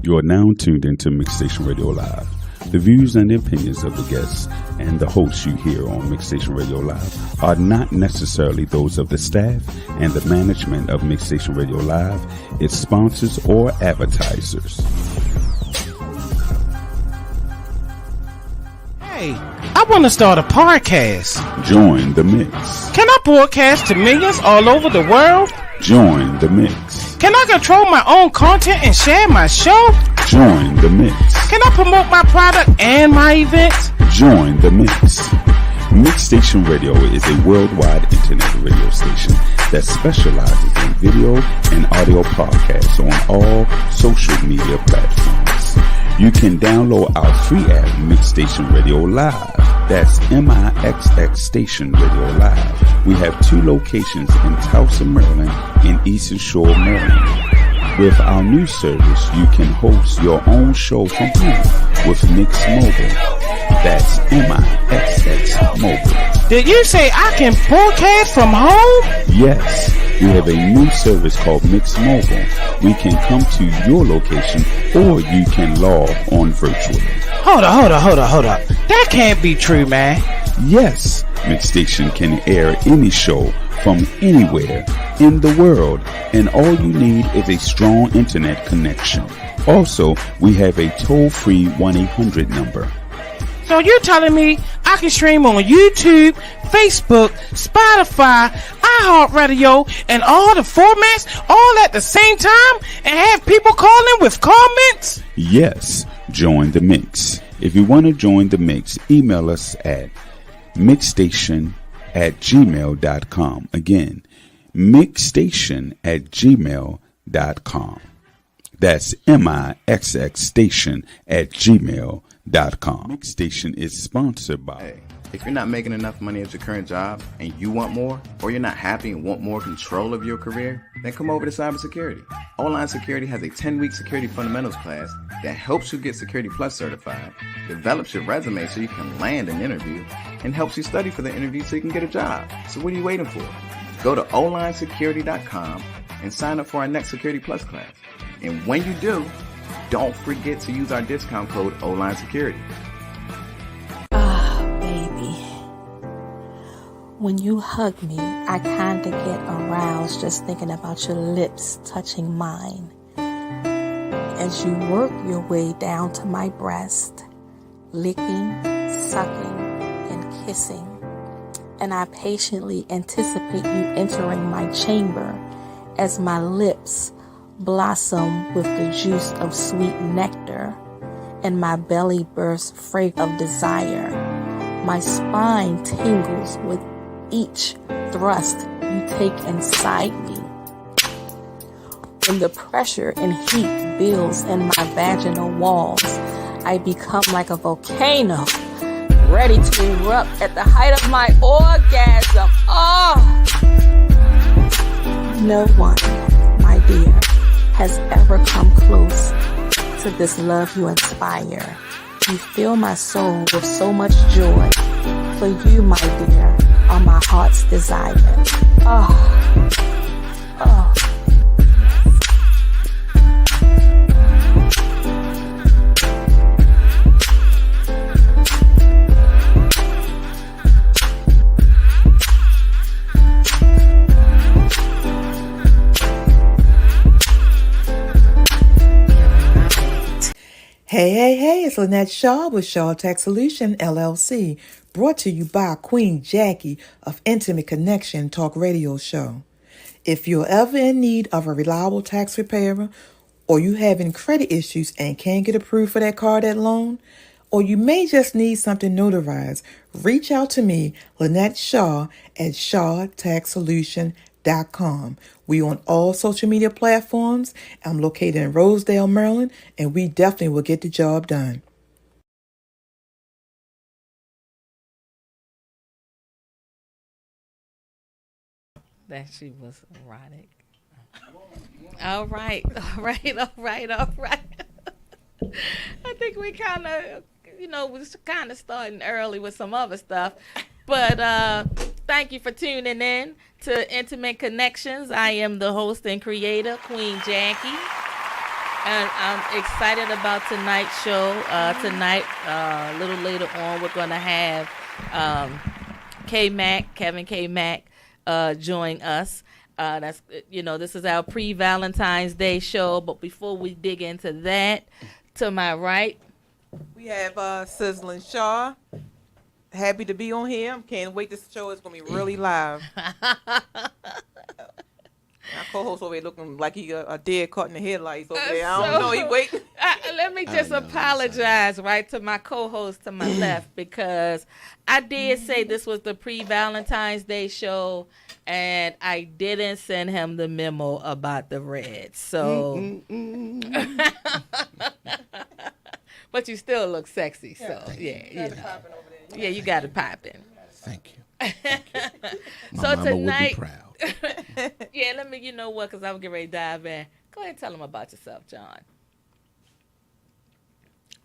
You are now tuned into Mixstation Radio Live. The views and the opinions of the guests and the hosts you hear on Mixstation Radio Live are not necessarily those of the staff and the management of Mixstation Radio Live, its sponsors, or advertisers. Hey, I want to start a podcast. Join the mix. Can I broadcast to millions all over the world? Join the mix. Can I control my own content and share my show? Join the mix. Can I promote my product and my events? Join the mix. Mixstation Radio is a worldwide internet radio station that specializes in video and audio podcasts on all social media platforms. You can download our free app, Mixstation Radio Live. That's MIXX Station Radio Live. We have 2 locations in Tulsa, Maryland, and Eastern Shore, Maryland. With our new service, you can host your own show from home with Mix Mobile. That's MIXX Mobile. Did you say I can broadcast from home? Yes, we have a new service called Mix Mobile. We can come to your location or you can log on virtually. Hold up. That can't be true, man. Yes, Mixstation can air any show from anywhere in the world, and all you need is a strong internet connection. Also, we have a toll-free 1-800 number. So you're telling me I can stream on YouTube, Facebook, Spotify, iHeartRadio, and all the formats all at the same time and have people calling with comments? Yes, join the mix. If you want to join the mix, email us at mixstation@gmail.com. Again, mixstation@gmail.com. That's MIXXstation@gmail.com. Mixstation is sponsored by... Hey, if you're not making enough money at your current job and you want more, or you're not happy and want more control of your career, then come over to cybersecurity. Online Security has a 10-week security fundamentals class that helps you get Security Plus certified, develops your resume so you can land an interview, and helps you study for the interview so you can get a job. So what are you waiting for? Go to onlinesecurity.com and sign up for our next Security Plus class. And when you do, don't forget to use our discount code OnlineSecurity. Baby. When you hug me, I kinda get aroused just thinking about your lips touching mine. As you work your way down to my breast, licking, sucking, and kissing. And I patiently anticipate you entering my chamber as my lips blossom with the juice of sweet nectar, and my belly bursts free of desire. My spine tingles with each thrust you take inside me. When the pressure and heat builds in my vaginal walls, I become like a volcano, ready to erupt at the height of my orgasm. Oh! No one, my dear, has ever come close to this love you inspire. You fill my soul with so much joy. For you, my dear, are my heart's desire. Oh. Hey, it's Lynette Shaw with Shaw Tax Solution, LLC, brought to you by Queen Jackie of Intimate Connection Talk Radio Show. If you're ever in need of a reliable tax preparer, or you having credit issues and can't get approved for that car, that loan, or you may just need something notarized, reach out to me, Lynette Shaw, at shawtaxsolution.com. We on all social media platforms. I'm located in Rosedale, Maryland, and we definitely will get the job done. That she was erotic. All right. I think we kind of, was kind of starting early with some other stuff. But thank you for tuning in to Intimate Connections. I am the host and creator, Queen Jackie. And I'm excited about tonight's show. Tonight, a little later on, we're going to have Kevin K. Mack, join us. This is our pre-Valentine's Day show. But before we dig into that, to my right, we have Sizzling Shaw. Happy to be on here. Can't wait. This show is going to be really live. My co-host over here looking like he a dead caught in the headlights over there. I don't know. He waiting. Let me just apologize right to my co-host to my left, because I did say this was the pre-Valentine's Day show, and I didn't send him the memo about the Reds. So, but you still look sexy. So you got it popping. Thank you. So mama tonight, would be proud. let me, you know what, because I'm getting ready to dive in. Go ahead and tell them about yourself, John.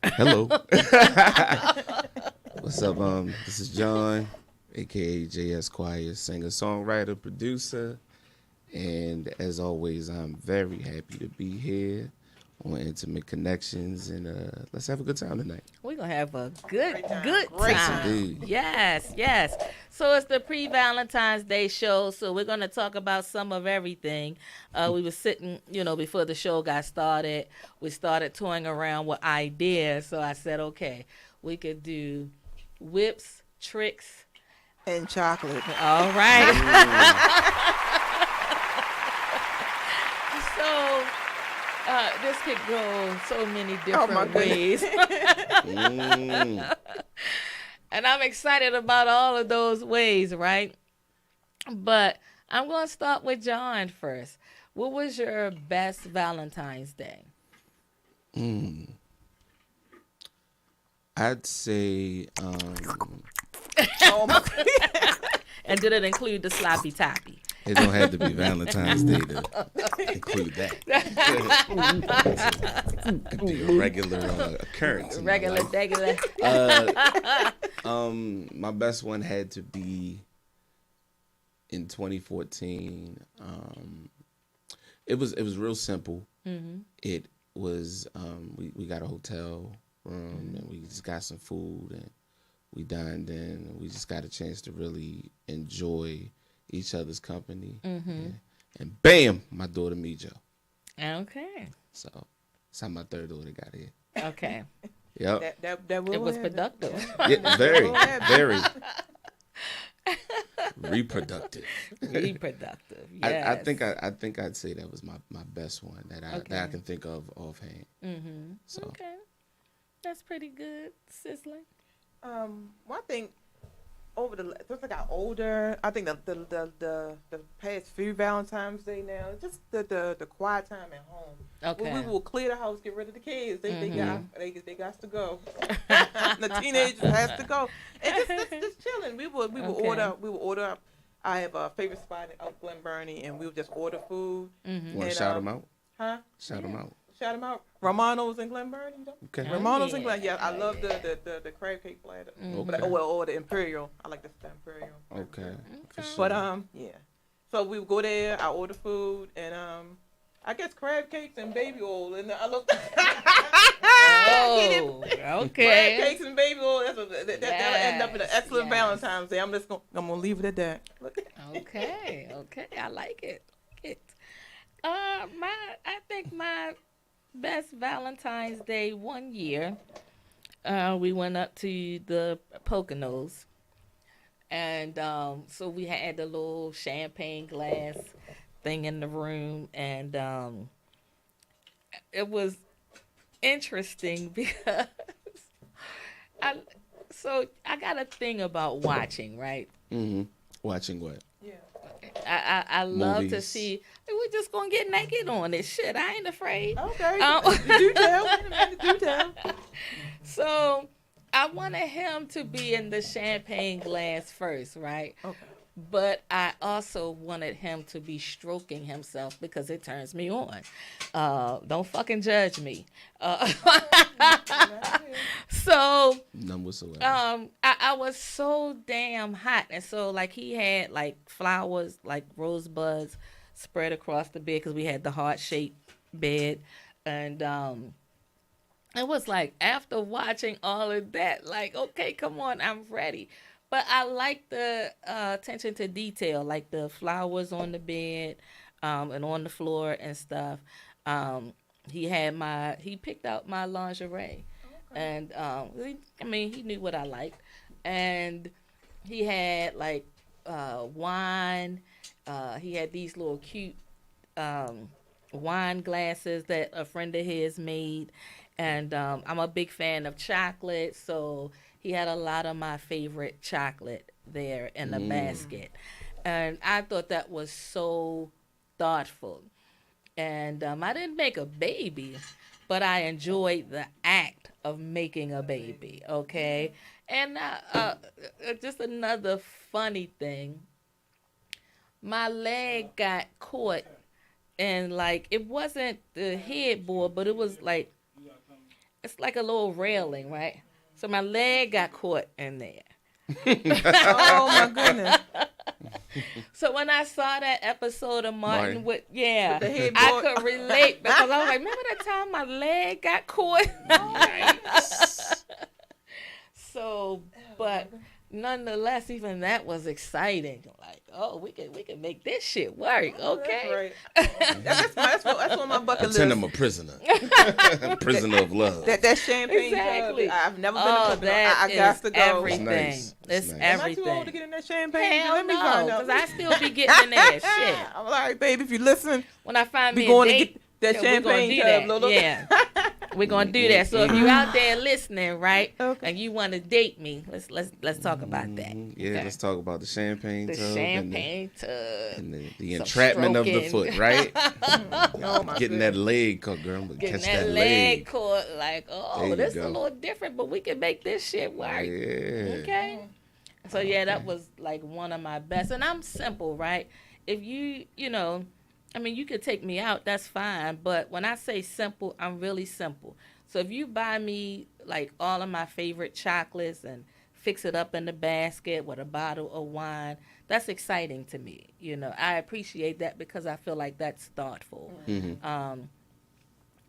Hello. What's up? This is John, aka J.S. Choir, singer, songwriter, producer, and as always, I'm very happy to be here on Intimate Connectionz, and let's have a good time tonight. We're going to have a good time. Indeed. Yes. So it's the pre-Valentine's Day show, so we're going to talk about some of everything. We were sitting, before the show got started, we started toying around with ideas, so I said, okay, we could do whips, tricks, and chocolate. All right. So this could go so many different ways. And I'm excited about all of those ways, right? But I'm going to start with John first. What was your best Valentine's Day? I'd say And did it include the sloppy toppy? it don't have to be Valentine's Day to include that. It'd be a regular occurrence. Regular. My best one had to be in 2014. It was real simple. Mm-hmm. It was we got a hotel room and we just got some food and we dined in. And we just got a chance to really enjoy each other's company. Mm-hmm. And bam, my daughter Mijo. Okay. So that's how my third daughter got here. Okay. Yep. That It was productive. Yeah, very. Reproductive. Reproductive. Yes. I think I'd say that was my best one that I can think of offhand. Mm-hmm. So Okay. That's pretty good, Sizzling. One thing since I got older, I think the past few Valentine's Day now, just the quiet time at home. Okay. We will clear the house, get rid of the kids. They got to go. The teenagers has to go, and just chilling. We will order up. I have a favorite spot out Glen Burnie, and we would just order food. Mm-hmm. want to shout them out? Huh? Shout them out. Shout them out. Romano's in Glen Burnie. Okay. Romano's in Glen. Yeah, I love the crab cake platter. Okay. Or the Imperial. I like the Imperial. Okay. For sure. But yeah. So we would go there. I order food, and I guess crab cakes and baby oil. And I look. Oh, okay. Crab cakes and baby oil. That'll end up in an excellent Valentine's Day. I'm gonna leave it at that. Okay. I like it. I think my best Valentine's Day one year, we went up to the Poconos, and so we had the little champagne glass thing in the room, and it was interesting because I got a thing about watching, right? Mm-hmm. Watching what? Yeah. I love Movies. to see. We're just gonna get naked on this shit. I ain't afraid. Okay. Do tell. So I wanted him to be in the champagne glass first, right? Okay. But I also wanted him to be stroking himself because it turns me on. Don't fucking judge me. So None whatsoever. I was so damn hot, and so like he had like flowers, like rosebuds, spread across the bed because we had the heart-shaped bed. And it was like, after watching all of that, like, okay, come on, I'm ready. But I like the attention to detail, like the flowers on the bed and on the floor and stuff. He picked out my lingerie. And he knew what I liked. And he had like wine. He had these little cute wine glasses that a friend of his made. And I'm a big fan of chocolate, so he had a lot of my favorite chocolate there in the basket. And I thought that was so thoughtful. And I didn't make a baby, but I enjoyed the act of making a baby, okay? And just another funny thing, my leg got caught in, like, it wasn't the headboard, but it was like, it's like a little railing, right? So my leg got caught in there. Oh my goodness. So when I saw that episode of Martin with the headboard. I could relate, because I was like, remember that time my leg got caught? So, but nonetheless, even that was exciting. Like, oh, we can make this shit work, okay? That's right. That's on my bucket list. Pretend I'm a prisoner. Prisoner of love. That champagne Exactly. tub, I've never been to Knockville. That I got to go. everything. Nice. It's Nice. everything. Am I too old to get in that champagne? Hell Let me no, find out. because I still be getting in that shit. I'm like, baby, if you listen, When I find we me going a to date, get that yeah, we gonna champagne do tub, that. Lolo. Yeah, we're gonna do that. So if you out there listening, right, Okay. and you want to date me, let's talk about that. Yeah, Okay. let's talk about the champagne The tub champagne tub. and the Some entrapment of the stroking. foot, right? Oh, my Getting that leg caught, girl. But Getting catch that that leg caught, like, oh, There you this is go. a little different, but we can make this shit work. Yeah. Okay. So yeah, that was like one of my best. And I'm simple, right? If you could take me out, that's fine. But when I say simple, I'm really simple. So if you buy me like all of my favorite chocolates and fix it up in the basket with a bottle of wine, that's exciting to me. I appreciate that because I feel like that's thoughtful.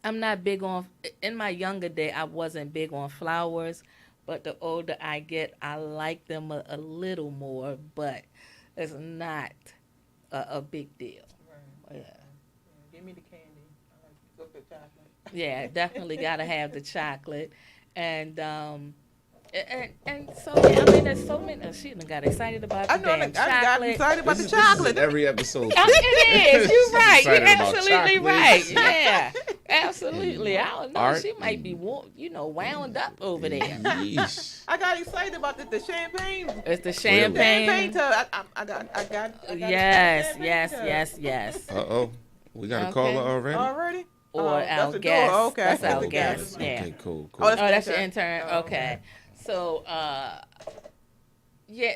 I'm not big on, in my younger day, I wasn't big on flowers. But the older I get, I like them a little more, but it's not a big deal. Right. Yeah. Give me the candy. I like chocolate. Yeah, definitely got to have the chocolate. And so, yeah, I mean, there's so many. She done got excited about the I know. damn I got chocolate. excited about the This is chocolate. every episode. It is. You're right. You're Excited about absolutely chocolates. right. Yeah, absolutely. I don't know. Art. She might be, wound up over there. Yeesh. I got excited about the champagne. It's the Champagne champagne. tub. I got Yes, champagne yes, tub. yes. Uh-oh. We got a caller already? Already? Or Oh, that's our the guest. door. Okay. That's our Okay. guest. Yeah. Okay, cool. Oh, Oh, that's your intern. intern. Oh, Okay. So,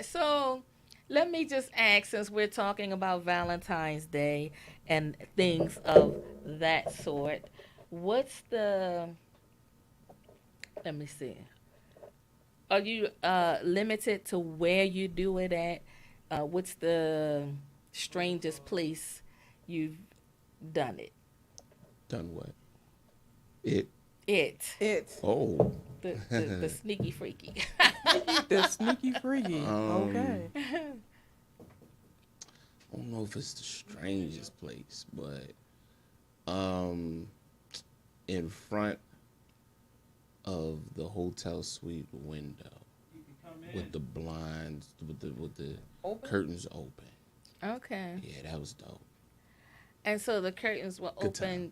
so let me just ask, since we're talking about Valentine's Day and things of that sort, let me see. Are you limited to where you do it at? What's the strangest place you've done it? Done what? It. It's Oh. The sneaky freaky. the sneaky freaky. Okay. I don't know if it's the strangest place, but in front of the hotel suite window with the blinds, with the curtains open. Okay. Yeah, that was dope. And so the curtains were Good open,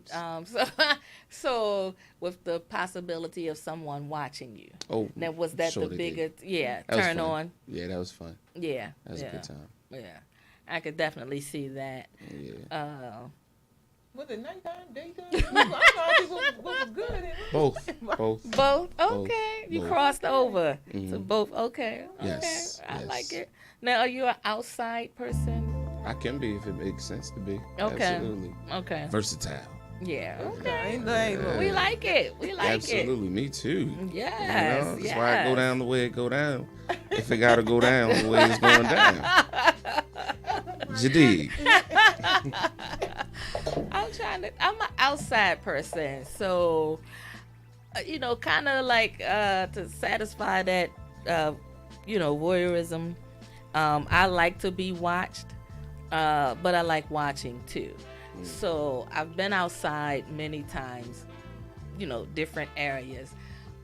so with the possibility of someone watching you. Oh, Now, was that sure the they did. biggest, That was turn fun. on? Yeah, that was fun. Yeah. That was a good time. Yeah. I could definitely see that. Yeah. Was it nighttime, daytime? I don't know what was good. In it. Both. Both? Okay. You Both. crossed over to Mhm. both. Okay. Yes, I yes. like it. Now, are you an outside person? I can be if it makes sense to be. Okay. Absolutely. Okay. Versatile. Yeah. I ain't like, We like it. We like Absolutely. Me too. it. Yes. That's yes. why I go down the way it go down. If it gotta go down the way it's going down. Jadid. I'm an outside person, so kind of like to satisfy that voyeurism. I like to be watched, but I like watching too. So I've been outside many times, different areas.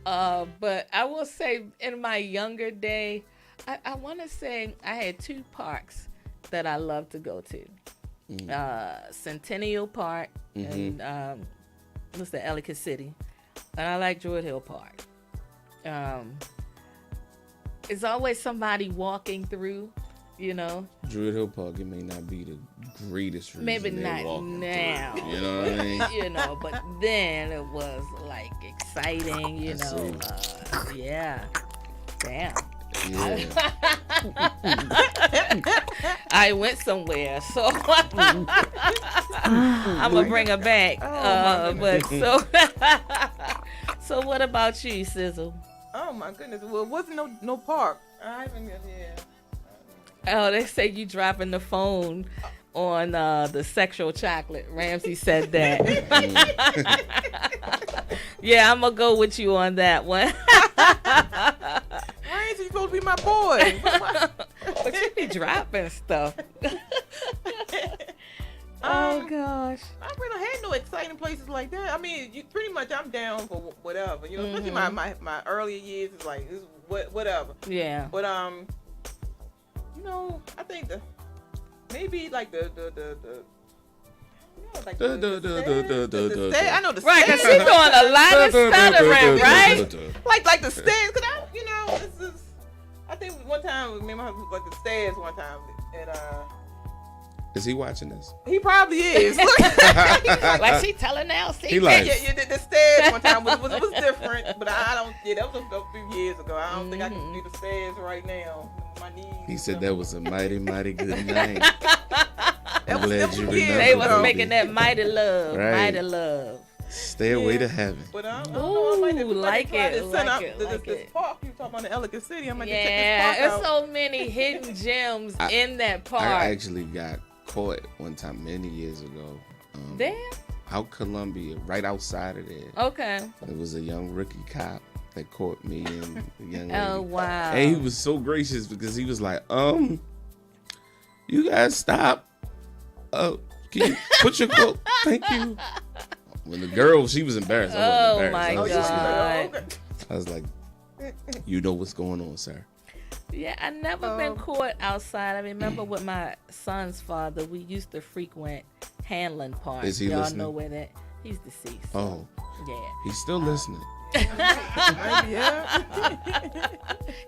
But I will say in my younger day, I want to say I had 2 parks that I love to go to. Centennial Park and what's the Ellicott City, and I like Druid Hill Park. It's always somebody walking through, Druid Hill Park, it may not be the greatest reason maybe they're not walking now, through, you know what I mean? but then it was like exciting, yeah, damn. Yeah. I went somewhere, so I'm gonna bring her back. But so what about you, Sizzle? Oh my goodness! Well, it wasn't no park. I haven't been here. Oh, they say you dropping the phone on the sexual chocolate. Ramsey said that. Yeah, I'm gonna go with you on that one. Ramsey's supposed to be my boy. But you be dropping stuff. Oh gosh. I really had no exciting places like that. I mean, pretty much I'm down for whatever. Especially my earlier years is like whatever. Yeah. But I think maybe like the I know the right, stairs. because she's doing a lot of stuttering, right? Like the stairs, because I think one time me and my husband was like the stairs one time, and Is he watching this? he probably is. Like she telling now, see, He like, the stairs one time was different, but I don't. Yeah, that was a few years ago. I don't think I can do the stairs right now. My knees. he said that was a mighty, mighty good night. I'm glad you remember. they was baby. making that mighty love, Right. mighty love. Stairway to heaven. But I don't know. I might have like tried it, to send like out it, this like it. park. You talking about the Ellicott City? I might Yeah, check there's this park out. so many hidden gems in that park. I actually got caught one time many years ago. Damn. Out Columbia, right outside of there. Okay. It was a young rookie cop that caught me and the young lady. Oh wow. And he was so gracious because he was like, you guys stop. Can you put your coat? Thank you. When the girl, she was embarrassed. I wasn't my embarrassed. God. I was like, you know what's going on, sir. Yeah, I never been caught outside. I remember with my son's father, we used to frequent Hanlon Park. Is he Y'all listening? know where that? He's deceased. Oh, Yeah. he's still listening. Yeah.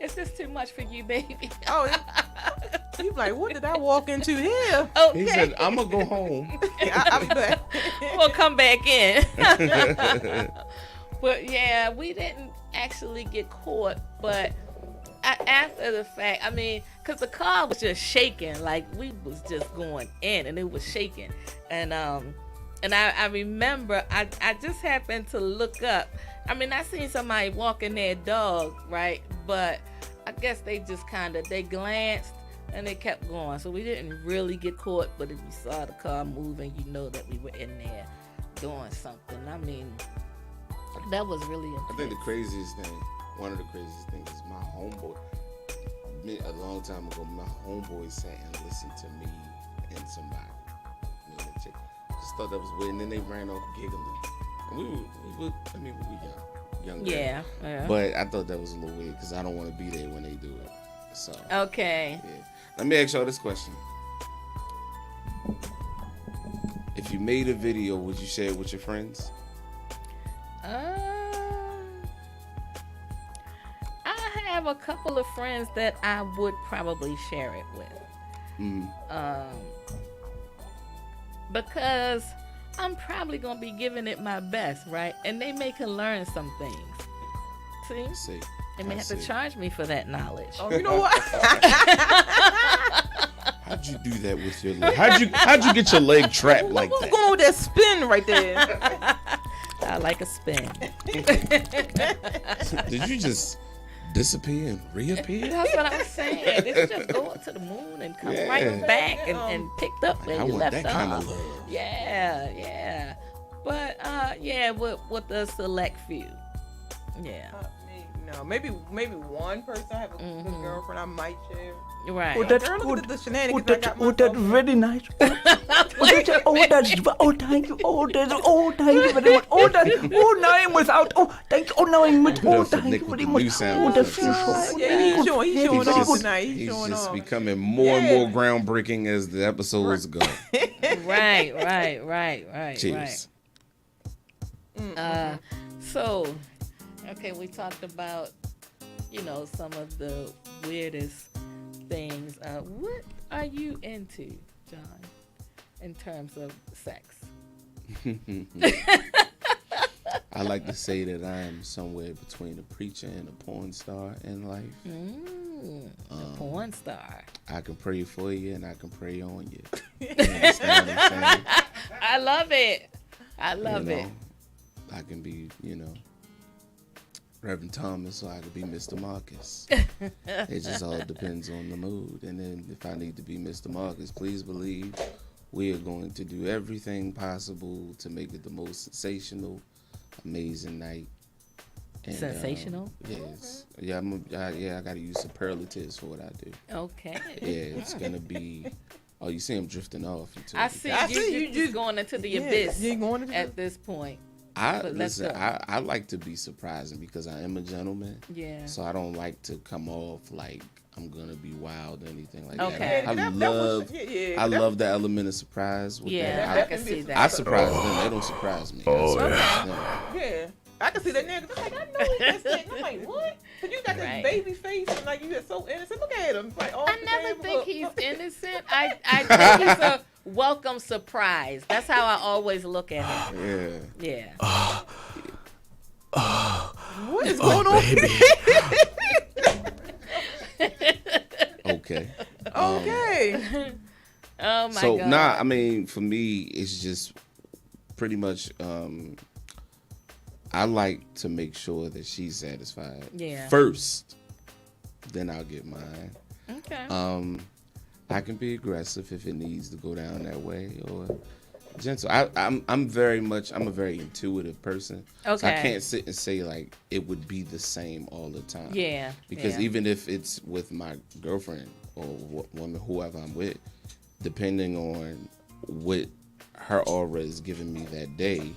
It's just too much for you, baby. Oh, he's like, what did I walk into here? Okay. He said, I'm going to go home. I'll be back. We'll come back in. But yeah, we didn't actually get caught, but after the fact, I mean, because the car was just shaking, like we was just going in and it was shaking. And I remember I just happened to look up. I mean, I seen somebody walking their dog, right? But I guess they just they glanced and they kept going. So we didn't really get caught, but if you saw the car moving, you know that we were in there doing something. I mean, that was really intense. I think the craziest thing, one of the craziest things is my homeboy. A long time ago, my homeboy sat and listened to me and somebody. Me and the chick. Just thought that was weird, and then they ran off giggling. And we were young. Yeah. But I thought that was a little weird because I don't want to be there when they do it. So. Okay. Yeah. Let me ask y'all this question. If you made a video, would you share it with your friends? I have a couple of friends that I would probably share it with. Because I'm probably gonna be giving it my best, right? And they may can learn some things. See? They may have to charge me for that knowledge. Oh, you know what? How'd you do that with your leg? How'd you get your leg trapped like What's that? going on with that spin right there? I like a spin. Did you just disappear and reappear. That's what I'm saying. It's just going to the moon and come right back and picked up where you left off. I want that kind of love. Yeah. But with the select few. Yeah. No, maybe one person. I have a good girlfriend I might share. Right. Look at the shenanigans I got myself. That's very nice. Thank you. Thank you very much. Now I'm without. Thank you. Now I'm with. Thank you very much. He's showing off tonight. He's just becoming more and more groundbreaking as the episodes go. Right. Cheers. So, okay, we talked about, some of the weirdest things. What are you into, John, in terms of sex? I like to say that I am somewhere between a preacher and a porn star in life. A porn star. I can pray for you and I can pray on you. You understand what I'm saying? I love it. it. I can be, Reverend Thomas, or I could be Mr. Marcus. It just all depends on the mood. And then if I need to be Mr. Marcus, please believe we are going to do everything possible to make it the most sensational, amazing night. And, sensational? Yes. Yeah, I got to use superlatives for what I do. Okay. Yeah, it's going to be... Oh, you see him drifting off. I see you just going into the abyss at this point. I like to be surprising because I am a gentleman. Yeah. So I don't like to come off like I'm gonna be wild or anything like that. I love the element of surprise. With that. I can see that. I surprise them. They don't surprise me. Yeah. I can see that nigga. I'm like, I know he's that. I'm like, what? But you got this baby face and like you get so innocent. Look at him. Like, I never think he's innocent. I think he's a welcome surprise. That's how I always look at him. Yeah. What is going on? Baby. Okay. Oh my so, God. I mean, for me, it's just pretty much. I like to make sure that she's satisfied first, then I'll get mine. Okay. I can be aggressive if it needs to go down that way, or gentle. I'm a very intuitive person. Okay. So I can't sit and say like it would be the same all the time. Yeah. Because even if it's with my girlfriend or woman, whoever I'm with, depending on what her aura is giving me that day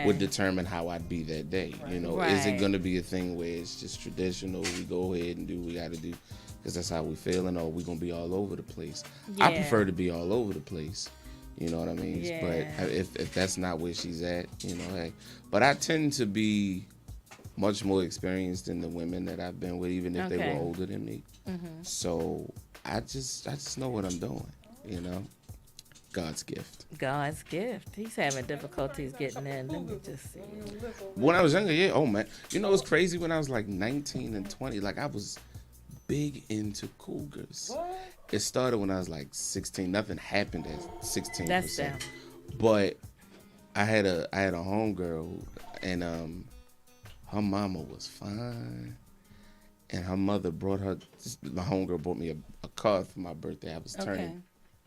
would determine how I'd be that day. Is it going to be a thing where it's just traditional, we go ahead and do what we got to do because that's how we feeling, or we going to be all over the place? I prefer to be all over the place. You know what I mean? Yeah. But if that's not where she's at, hey. But I tend to be much more experienced than the women that I've been with, even if they were older than me. Mm-hmm. So I just know what I'm doing, God's gift. God's gift. He's having difficulties getting in. Let me just see. When I was younger, oh man. It's crazy when I was like 19 and 20. Like I was big into cougars. What? It started when I was like 16. Nothing happened at 16%. That's down. But I had a homegirl and her mama was fine. And her mother brought her, my homegirl brought me a card for my birthday. I was turning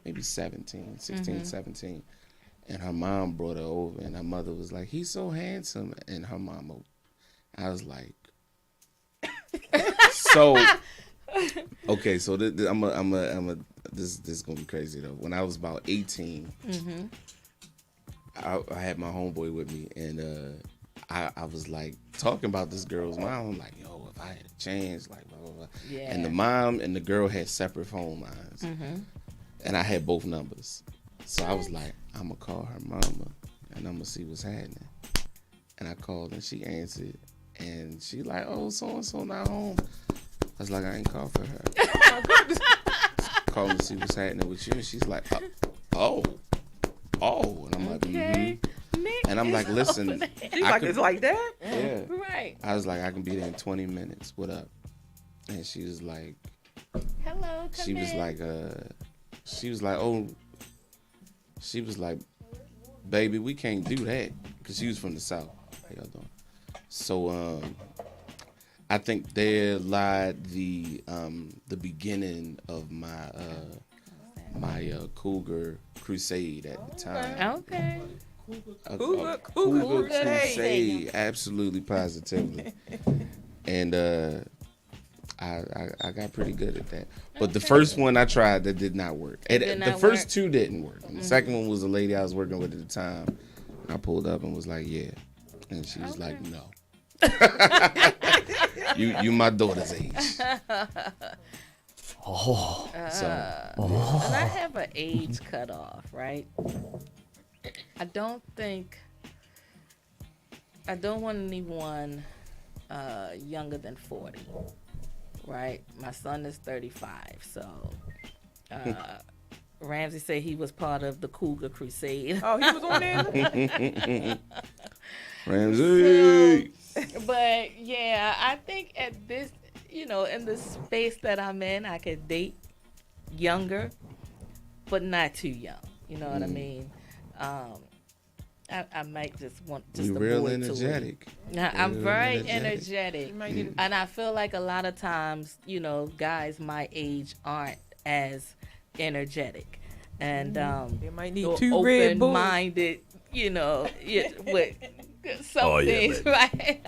maybe 16, 17. And her mom brought her over, and her mother was like, "He's so handsome." And her mama, I was like, so, okay, so this is gonna be crazy though. When I was about 18, I had my homeboy with me, and I was like talking about this girl's mom. I'm like, yo, if I had a chance, like blah blah blah. Yeah. And the mom and the girl had separate phone lines. And I had both numbers. So I was like, I'm going to call her mama and I'm going to see what's happening. And I called and she answered. And she like, oh, so-and-so not home. I was like, I ain't called for her. Call and see what's happening with you. And she's like, oh. And I'm like, And I'm like, listen. She's like, it's like that? Yeah. Right. I was like, I can be there in 20 minutes. What up? And she was like, hello, she was like, she was like, baby, we can't do that. Because she was from the South. How y'all doing? So, I think there lied the beginning of my Cougar crusade at the time. Okay. Cougar crusade, absolutely, positively. And I got pretty good at that. But the first one I tried, that did not work. The first two didn't work. And the second one was a lady I was working with at the time. I pulled up and was like, yeah. And she was like, no. you my daughter's age. And I have an age cutoff, right? I don't want anyone younger than 40, right? My son is 35, so Ramsey said he was part of the Cougar Crusade. Oh, he was on there? Ramsey! But yeah, I think at this, in the space that I'm in, I could date younger, but not too young. You know what I mean? I might just want just You're a real boy energetic. I'm very energetic. And I feel like a lot of times, guys my age aren't as energetic. And they might need two Red Bulls. Open-minded, with some things, right?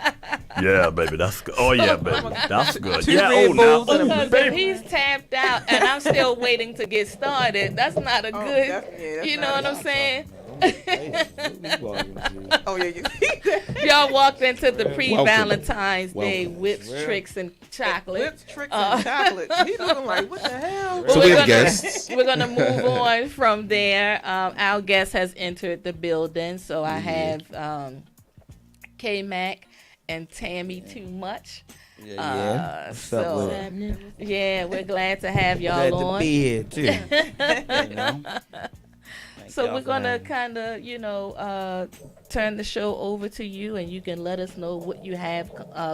Yeah, baby, that's good. Oh, yeah, baby, that's good. Two Yeah, Red Bulls now. and a Because if he's tapped out and I'm still waiting to get started, that's not a good, that's you know not what I'm saying? Oh, yeah. Y'all walked into the pre-Valentine's Day whips, tricks, and chocolate. Whips, tricks, and chocolate. He's looking like, what the hell? So we have guests. We're going to move on from there. Our guest has entered the building, so I have K-Mac and Tammy Too Much. What's up with it? Yeah, we're glad to have y'all Glad on. to be here too. So we're gonna kind of, turn the show over to you, and you can let us know what you have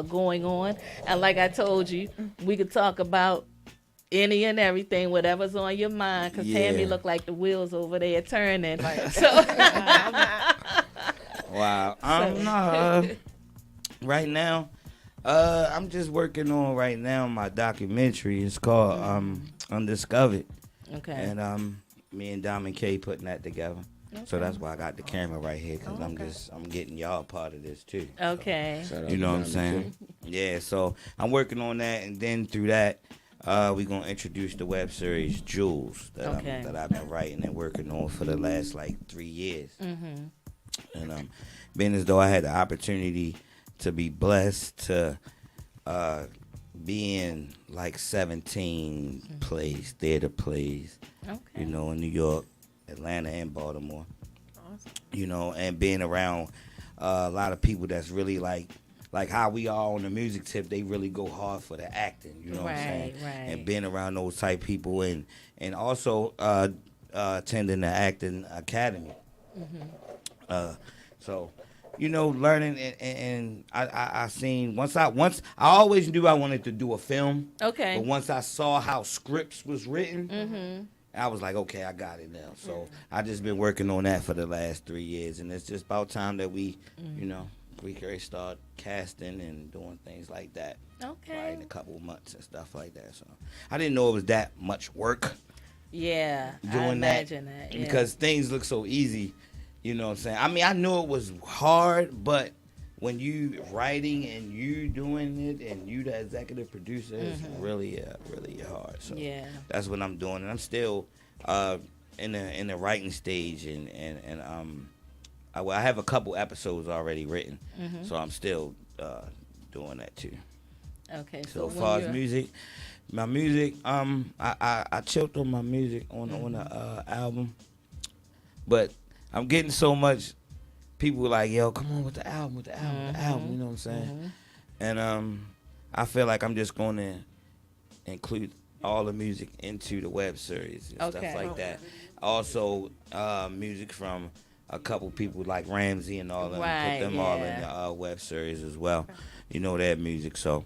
going on. And like I told you, we could talk about any and everything, whatever's on your mind. Cause Tammy look like the wheels over there turning. So. Wow. Right now, I'm just working on my documentary. It's called Undiscovered. Okay. And me and Dom and K putting that together. Okay. So that's why I got the camera right here, because I'm getting y'all part of this too. Okay. You know what I'm saying? Yeah, so I'm working on that, and then through that, we're going to introduce the web series Jules that I've been writing and working on for the last 3 years. Mm-hmm. And being as though I had the opportunity to be blessed to be in 17 plays, theater plays, in New York, Atlanta, and Baltimore. Awesome. And being around a lot of people that's really like how we are on the music tip, they really go hard for the acting, you know what I'm saying? Right. And being around those type people and also attending the acting academy. Mm-hmm. So, learning and I seen once I always knew I wanted to do a film. Okay. But once I saw how scripts was written, I was like, okay, I got it now. So I just been working on that for the last 3 years, and it's just about time that we, we can start casting and doing things like that. Okay. In a couple of months and stuff like that. So I didn't know it was that much work. Yeah, doing I imagine that. Yeah. Because things look so easy. You know what I'm saying? I mean, I knew it was hard, but when you writing and you doing it and you the executive producer, it's really hard. So that's what I'm doing, and I'm still in the writing stage, and I have a couple episodes already written, so I'm still doing that too. Okay. So as far as music, my music, I chilled on my music on the album, but I'm getting so much people like, yo, come on with the album, you know what I'm saying? And I feel like I'm just going to include all the music into the web series and stuff like that. Also, music from a couple people like Ramsey and all of them, put them all in the web series as well. That music, so,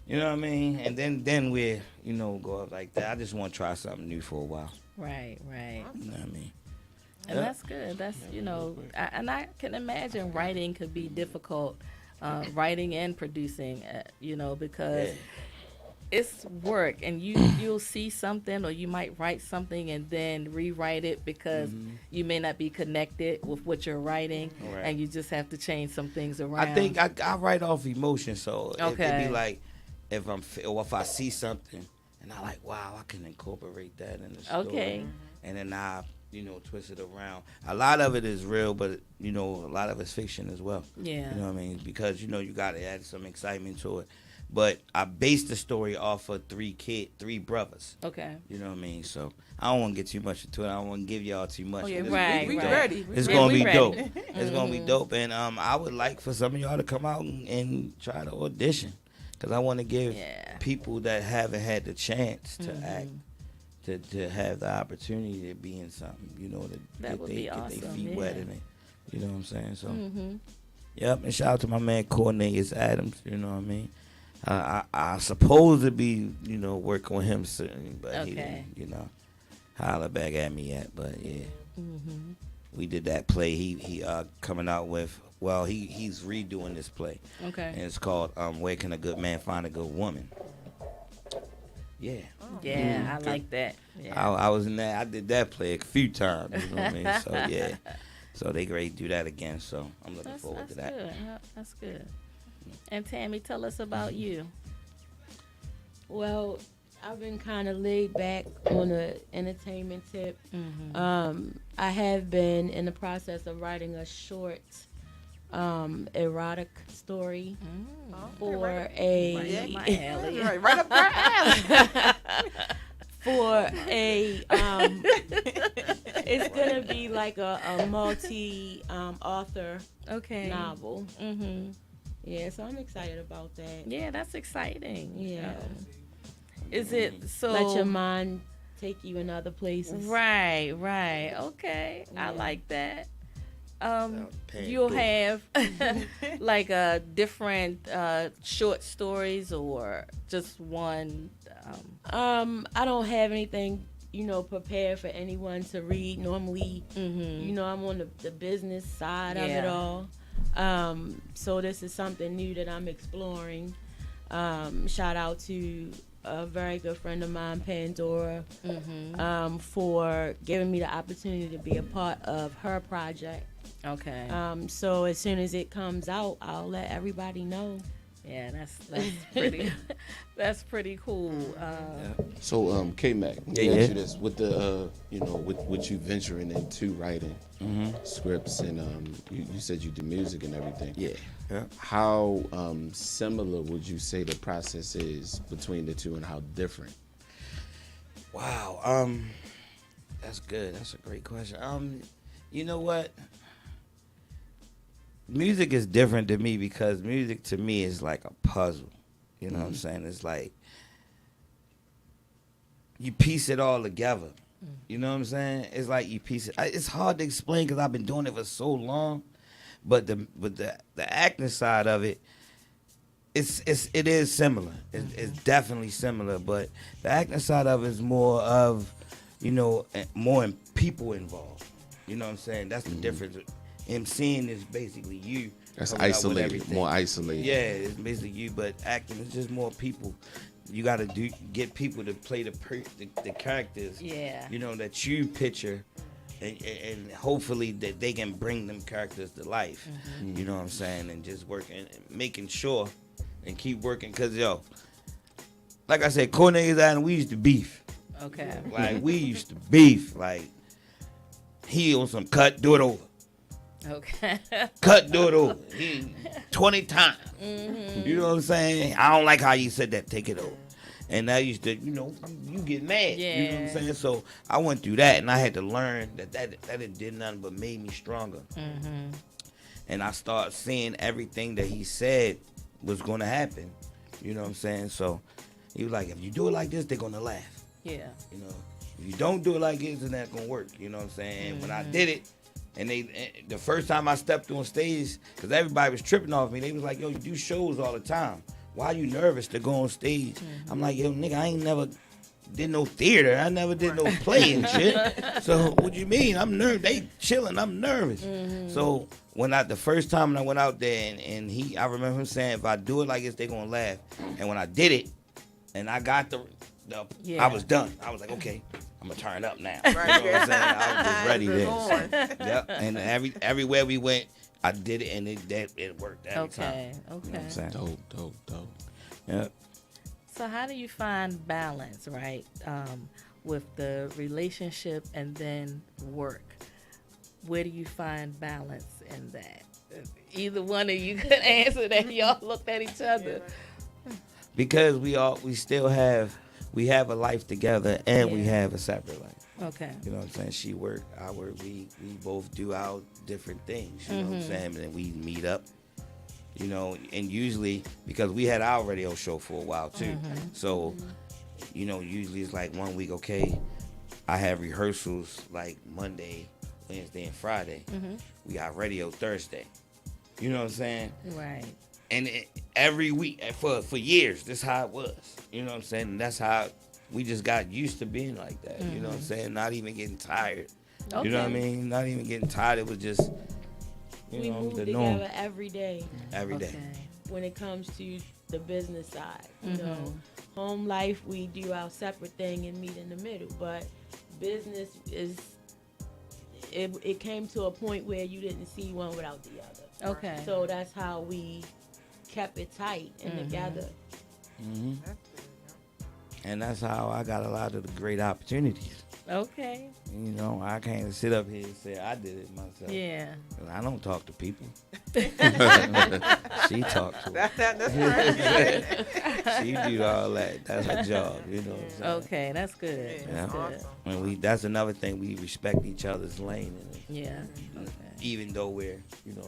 you know what I mean? And then we, go up like that. I just want to try something new for a while. Right. You know what I mean? And that's good. That's, and I can imagine writing could be difficult writing and producing, because it's work, and you'll see something, or you might write something and then rewrite it because you may not be connected with what you're writing, and you just have to change some things around. I think I write off emotion, so it'd be like if I see something and I like, wow, I can incorporate that in the story. Okay. And then I, twist it around. A lot of it is real, but, a lot of it's fiction as well. Yeah. You know what I mean? Because, you got to add some excitement to it. But I based the story off of three brothers. Okay. You know what I mean? So I don't want to get too much into it. I don't want to give y'all too much. Oh, yeah, We ready. It's going to be dope. It's going to be dope. And I would like for some of y'all to come out and try to audition. Because I want to give people that haven't had the chance to act, to have the opportunity to be in something, that would be awesome. Get their feet wet in it. You know what I'm saying? So, yep. And shout out to my man Cornelius Adams. You know what I mean? I supposed to be, working with him soon, but he didn't, holler back at me yet. But yeah, we did that play. He coming out with. Well, he's redoing this play. Okay. And it's called Where Can a Good Man Find a Good Woman? Yeah. Yeah, I like that. Yeah. I was in that. I did that play a few times. You know what I mean? So yeah. So they ready to do that again. So I'm looking forward to that. Good. That's good. And Tami, tell us about you. Well, I've been kind of laid back on the entertainment tip. I have been in the process of writing a short erotic story for a right up our alley. For a it's gonna be like a multi author novel. Yeah, so I'm excited about that. Yeah, that's exciting. Yeah. Is it so? Let your mind take you in other places. Right. Okay, I like that. You'll have like different short stories or just one. I don't have anything, prepared for anyone to read. Normally, I'm on the business side of it all. So this is something new that I'm exploring. Shout out to a very good friend of mine, Pandora, for giving me the opportunity to be a part of her project. Okay. So as soon as it comes out, I'll let everybody know. Yeah, that's pretty. That's pretty cool. So, K-Mac, let me ask you this: with the, with you venturing into writing scripts, and you said you do music and everything. Yeah. How similar would you say the process is between the two, and how different? Wow. That's good. That's a great question. You know what? Music is different to me because music to me is like a puzzle. You know what I'm saying? It's like you piece it all together. You know what I'm saying? It's like you piece it. It's hard to explain because I've been doing it for so long. But the acting side of it, it is similar. It's definitely similar. But the acting side of it is more of, more people involved. You know what I'm saying? That's the difference. MCing is basically you. That's isolated, more isolated. Yeah, it's basically you, but acting is just more people. You got to get people to play the characters. Yeah. That you picture, and hopefully that they can bring them characters to life. You know what I'm saying? And just working, making sure, and keep working. Cause like I said, Cornelius and we used to beef. Okay. Like we used to beef. Like he on some cut, do it over. Okay. Cut, do it over. 20 times. You know what I'm saying? I don't like how you said that. Take it over. And I used to, you get mad. Yeah. You know what I'm saying? So I went through that, and I had to learn that it did nothing but made me stronger. And I started seeing everything that he said was going to happen. You know what I'm saying? So he was like, if you do it like this, they're going to laugh. Yeah. If you don't do it like this, it's not going to work. You know what I'm saying? And when I did it, and the first time I stepped on stage, because everybody was tripping off me, they was like, yo, you do shows all the time. Why are you nervous to go on stage? I'm like, yo, nigga, I ain't never did no theater. I never did no play and shit. So what you mean? I'm nervous. They chilling. I'm nervous. So the first time I went out there and I remember him saying, if I do it like this, they gonna laugh. And when I did it, and I got I was done. I was like, okay, I'm gonna turn up now. You know what I'm saying? I was just ready then. Yep. And everywhere we went, I did it, and it worked every time. Okay. You know what I'm saying? Dope. Yep. So how do you find balance, right, with the relationship and then work? Where do you find balance in that? Either one of you could answer that. Y'all looked at each other. Because we still have a life together and we have a separate life. Okay. You know what I'm saying? She work, I work. We both do our different things. You know what I'm saying? And then we meet up. You know, and usually because we had our radio show for a while too, so you know, usually it's like 1 week. Okay, I have rehearsals like Monday, Wednesday, and Friday. We got radio Thursday. You know what I'm saying? Right. And every week for years, this is how it was. You know what I'm saying? And that's how we just got used to being like that. You know what I'm saying? Not even getting tired. Okay. You know what I mean? Not even getting tired. It was just, We move the together norm. every day. Every day. When it comes to the business side, you know, home life, we do our separate thing and meet in the middle. But business it came to a point where you didn't see one without the other. Okay. So that's how we kept it tight and together. And that's how I got a lot of the great opportunities. Okay. You know, I can't sit up here and say I did it myself. Yeah. I don't talk to people. She talks to them. That's right. She do all that. That's her job. You know what I'm saying? Okay, that's good. Yeah. That's good. And that's another thing. We respect each other's lane. Yeah. Okay. Even though we're,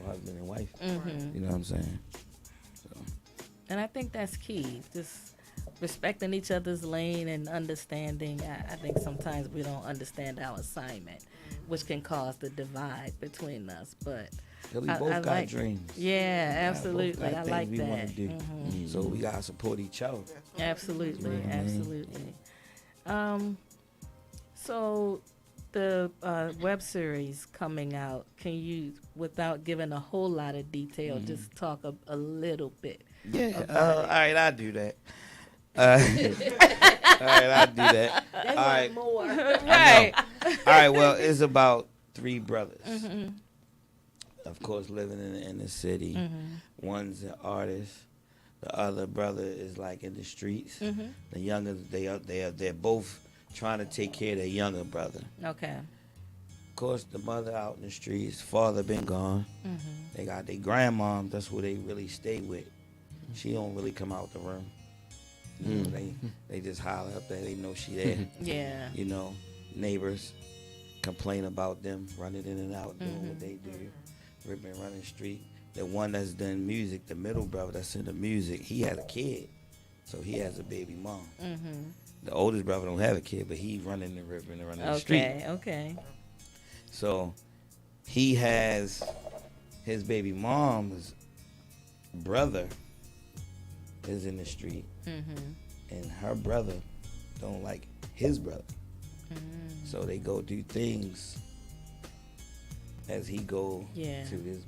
husband and wife. You know what I'm saying? So. And I think that's key. Just respecting each other's lane and understanding. I think sometimes we don't understand our assignment, which can cause the divide between us. But we both got dreams. Yeah, absolutely. I like we that. Want to do. So we gotta support each other. Absolutely, You know what I mean? absolutely. So the web series coming out, can you, without giving a whole lot of detail, just talk a little bit? Yeah. All right, I'll do that. All right, I'll do that. They all right. want more. Right. All right, well, it's about three brothers. Of course, living in the inner city. One's an artist. The other brother is like in the streets. The younger, they're both trying to take care of their younger brother. Okay. Of course, the mother out in the streets. Father been gone. They got their grandmom. That's who they really stay with. She don't really come out the room. They just holler up there. They know she there. Yeah. You know, neighbors complain about them running in and out, doing what they do, ripping, running the street. The one that's done music, the middle brother that's in the music, he has a kid, so he has a baby mom. The oldest brother don't have a kid, but he running and ripping and running the street. Okay. So he has his baby mom's brother is in the street, and her brother don't like his brother. So they go do things as he go to his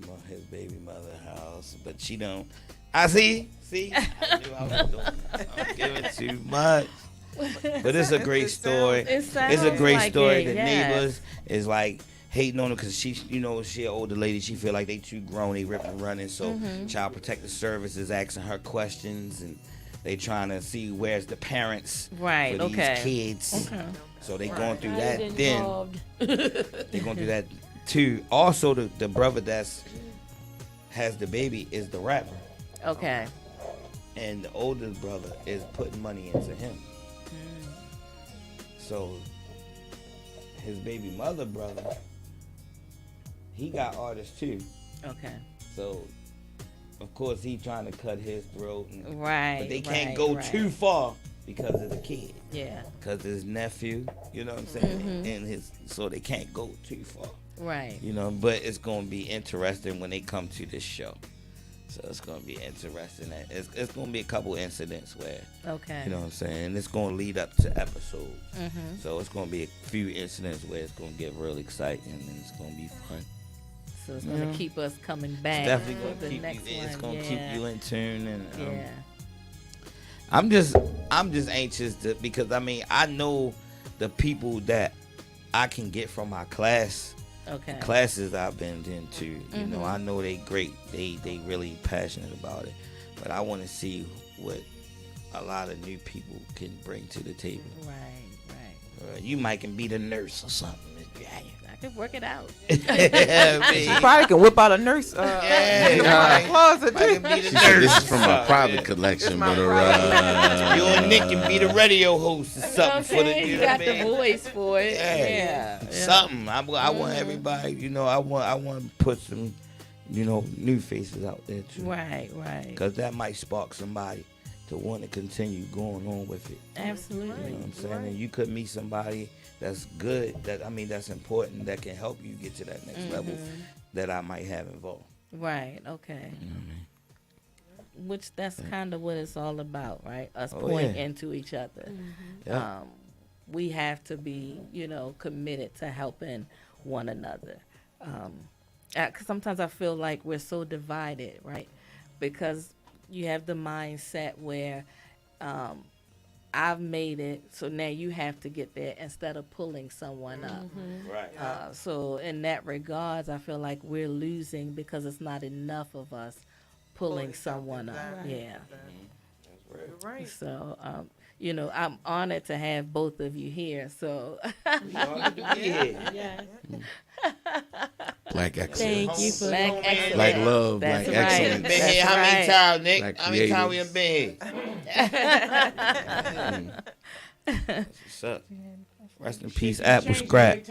baby mother house, but she don't. I see. I knew I was doing that. I'm giving too much. But it's a great story. It's a great story. The neighbors is like hating on her because she an older lady. She feel like they too grown. They ripping and running. So Child Protective Service is asking her questions, and they trying to see where's the parents for these kids. So they going through that. Then they going through that too. Also, the brother that's has the baby is the rapper. Okay. And the oldest brother is putting money into him. So his baby mother brother, he got artists too. Okay. So of course he trying to cut his throat. But they can't go too far because of the kid. Yeah. Because his nephew, you know what I'm saying? And so they can't go too far. Right. You know, but it's going to be interesting when they come to this show. So it's gonna be interesting. It's gonna be a couple incidents where, Okay. you know what I'm saying, and it's gonna lead up to episodes. Mm-hmm. So it's gonna be a few incidents where it's gonna get real exciting and it's gonna be fun. So it's gonna keep us coming back. It's definitely for gonna the keep next you. It's one. gonna keep you in tune and. Yeah. I'm just anxious because I mean I know the people that I can get from my classes I've been into. You know, I know they great. They really passionate about it. But I want to see what a lot of new people can bring to the table. Right. You might can be the nurse or something. I could work it out. She probably can whip out a nurse. Closet too. She said this is from my private collection, but you and Nick can be the radio host or something for the. You got the voice for it. Yeah. Something. I want everybody. You know, I want to put some, you know, new faces out there too. Right. Because that might spark somebody to want to continue going on with it. Absolutely. You know what I'm saying? And you could meet somebody that's good, that's important, that can help you get to that next level that I might have involved. Right, okay. You know what I mean? Which that's kind of what it's all about, right? Us pointing into each other. We have to be, you know, committed to helping one another. 'Cause sometimes I feel like we're so divided, right? Because you have the mindset where I've made it, so now you have to get there instead of pulling someone up. Right. So in that regards, I feel like we're losing because it's not enough of us pulling someone up. Yeah. Right. So, you know, I'm honored to have both of you here. So, Black excellence. Thank you for Black excellence. Black love, That's black right. excellence. Been here how many times, Nick? Black How many times we creators. done been here? What's up? Rest in peace, Apple Scrap.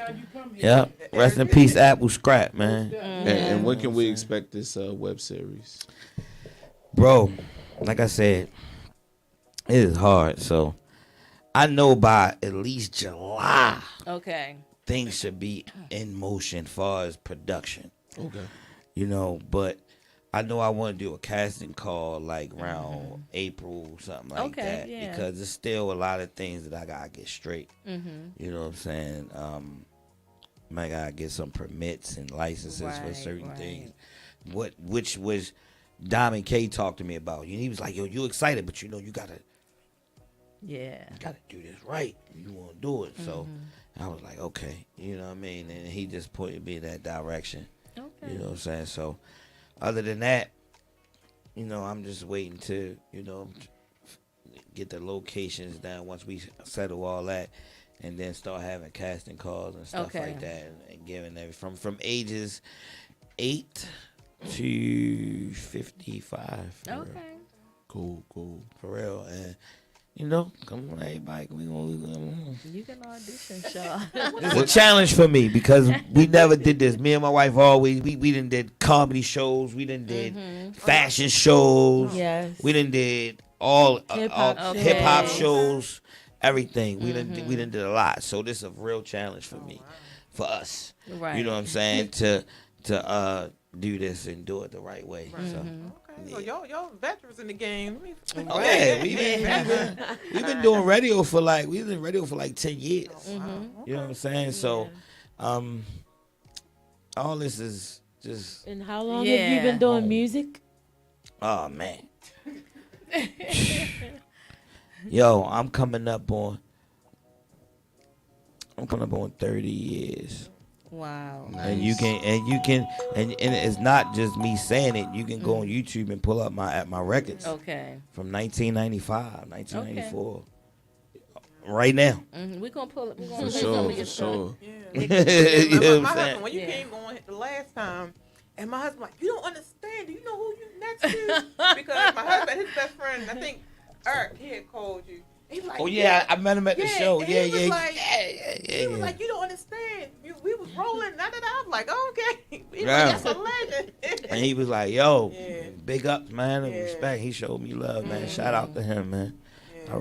Yep. Rest in peace, Apple Scrap, man. And when can we expect this web series? Bro, like I said, it is hard. So I know by at least July, okay. things should be in motion as far as production. Okay. You know, but I know I want to do a casting call like around April, something like that. Yeah. Because there's still a lot of things that I got to get straight. You know what I'm saying? I got to get some permits and licenses for certain things. Which was Diamond K talked to me about. He was like, yo, you excited, but you know, you got to do this right. You want to do it. So I was like, okay. You know what I mean? And he just pointed me in that direction. Okay. You know what I'm saying? So other than that, you know, I'm just waiting to, you know, get the locations down once we settle all that, and then start having casting calls and stuff like that, and giving every from ages 8 to 55. Okay. Cool. For real. And you know, come on, everybody. We gonna. You can audition, Shaw. It's a challenge for me because we never did this. Me and my wife always we done did comedy shows. We done did fashion shows. Yes. We done did all hip hop shows. shows. Everything. We done did a lot. So this is a real challenge for me, for us. Right. You know what I'm saying? To do this and do it the right way. So. Okay, so y'all veterans in the game. Oh yeah, we've been doing radio for like 10 years. You know what I'm saying? So, all this is just. And how long have you been doing music? Oh man. Yo, I'm coming up on 30 years. Wow. Nice. And you can it's not just me saying it. You can go on YouTube and pull up my records. Okay. From 1995, 1994. Right now. We're gonna pull it. We're gonna For play sure, some of for your sure. You know what I'm My saying? husband, when you came on the last time, and my husband like, you don't understand. Do you know who you next to? Because my husband, his best friend, I think Eric, he had called you. He was like, Oh yeah, I met him at the show. and Yeah, he was yeah, like, yeah. He was like, you don't understand. We was rolling. I was like, okay. He was Yeah. like, that's a legend. And he was like, yo, Yeah. big ups, man, and Yeah. respect. He showed me love, man. Shout out to him, man. Yeah. I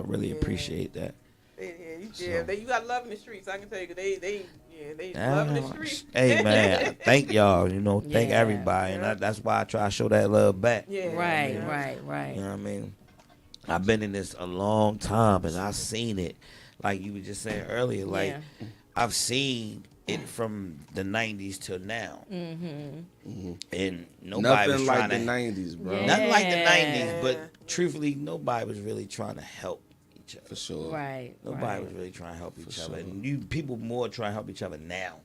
really appreciate that. You got love in the streets. I can tell you, they love in the streets. Hey man, thank y'all. You know, thank Yeah. everybody, and that's why I try to show that love back. Yeah. Right. You know what I mean? I've been in this a long time, and I've seen it. Like you were just saying earlier, like I've seen it from the '90s till now, and nobody was Nothing trying like the to. '90s, bro. Yeah. Nothing like the '90s, but truthfully, nobody was really trying to help each other. For sure. Right. Nobody was really trying to help each other. sure. And people more try to help each other now.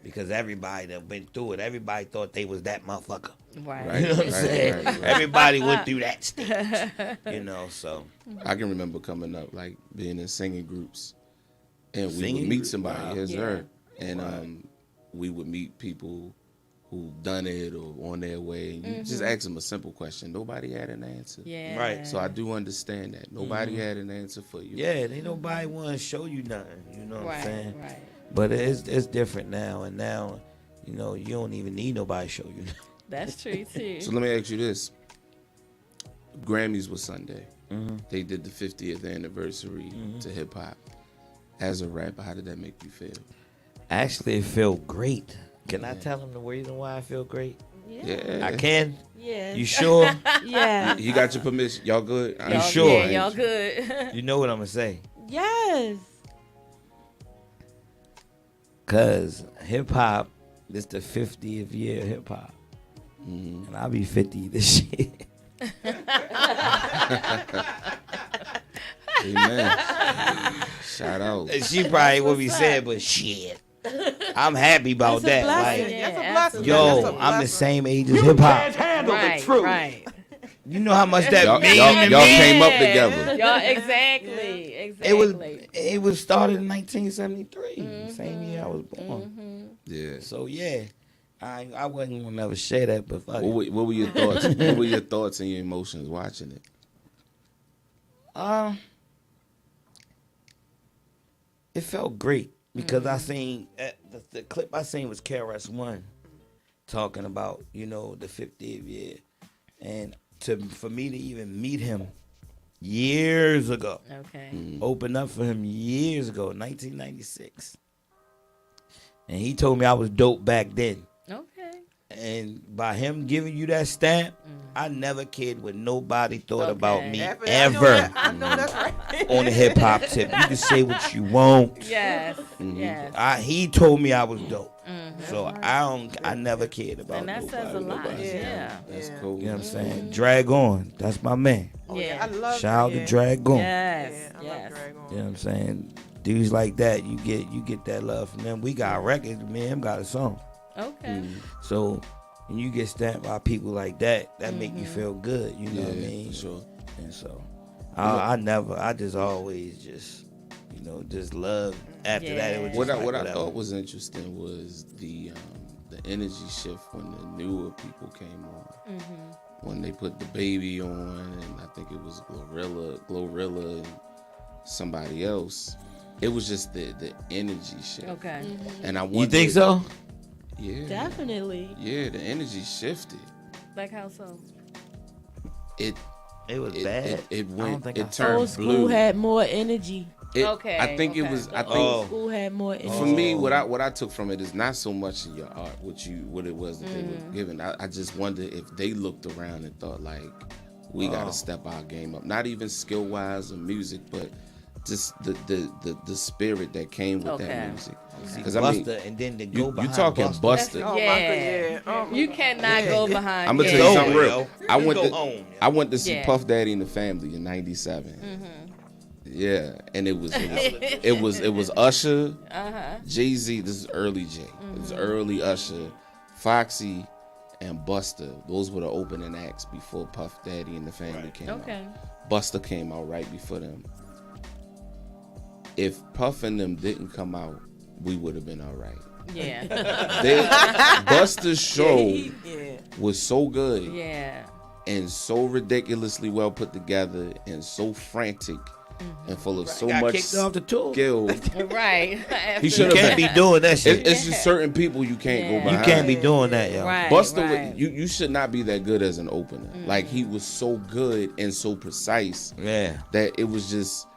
Because everybody that been through it, everybody thought they was that motherfucker. Right. You know what I'm saying? right. Everybody went through that stage. You know, so. I can remember coming up, like being in singing groups, and we Singing would meet groups? somebody, Wow. yes sir, and we would meet people who done it or on their way, and you just ask them a simple question. Nobody had an answer. Yeah. Right. So I do understand that nobody had an answer for you. Yeah, ain't nobody want to show you nothing. You know what I'm saying? Right. But it's different now. And now, you know, you don't even need nobody to show you nothing. That's true too. So let me ask you this: Grammys was Sunday. They did the 50th anniversary to hip hop. As a rapper, how did that make you feel? Actually, it felt great. Can I tell them the reason why I feel great? Yeah. I can. Yeah. You sure? Yeah. You got your permission? Y'all good? You sure? Yeah, y'all good. You know what I'm gonna say? Yes. Cause hip hop, this the 50th year of hip hop, and I'll be 50 this year. Amen. Shout out. And she probably what we said, but shit, I'm happy about That's a that. blessing. Like, That's a blessing. yo, That's a I'm the blessing. same age as hip hop. Right. You know how much that Y'all mean to y'all me? came up together. Y'all exactly. It was started in 1973, same year I was born. Yeah. So yeah, I wasn't gonna never share that, but fuck it. What were your thoughts? What were your thoughts and your emotions watching it? It felt great because I seen the clip I seen was KRS-One talking about, you know, the 50th year, and for me to even meet him years ago, open up for him years ago, 1996, and he told me I was dope back then. Okay. And by him giving you that stamp, I never cared what nobody thought about me ever I know that's right. on the hip hop tip. You can say what you want. Yes. Yes. He told me I was dope, so I never cared about. And that nobody, says a lot. nobody. Yeah. That's cool. You know what I'm saying? Drag On, that's my man. Yeah. I love Shout out to Drag On. Yes. I love Yes. Drag On. You know what I'm saying? Dudes like that, you get that love from them. We got records, me and him got a song. Okay. So when you get stamped by people like that, that make you feel good. You know what I mean? For sure. And so I just always just, you know, just love after that. It was just What I like whatever. thought was interesting was the energy shift when the newer people came on. When they put the Baby on, and I think it was Glorilla, and somebody else. It was just the energy shift. Okay. And I You wondered, think so? Yeah. Definitely. Yeah, the energy shifted. Like how so? It was It bad. It I don't went. think It I saw turned Old school blue. had more energy. Okay, I think it okay. was. I think Oh. School had more energy. for me, what I took from it is not so much in your art, what it was that they were giving. I just wonder if they looked around and thought like, we got to step our game up. Not even skill wise or music, but just the spirit that came with that music. Because Buster, and then to go you behind talking Buster. Buster. Oh, Yeah. my God, yeah. You cannot go behind. I'm gonna yeah. tell you Go, something real. yo. I went to see Yeah. Puff Daddy and the Family in '97. Yeah, and it was Usher, Jay-Z. This is early Jay. It was early Usher, Foxy, and Buster. Those were the opening acts before Puff Daddy and the Family came out. Okay. Buster came out right before them. If Puff and them didn't come out, we would have been all right. Yeah. Buster's show Yeah. was so good Yeah. and so ridiculously well put together and so frantic and full of so Got much kicked off the tour. skill. Right. He You should have can't been. be doing that shit. It's just certain people you can't go Yeah. behind. You can't be doing that, yo. Right. Buster, right. you should not be that good as an opener. Like he was so good and so precise Yeah. that it was just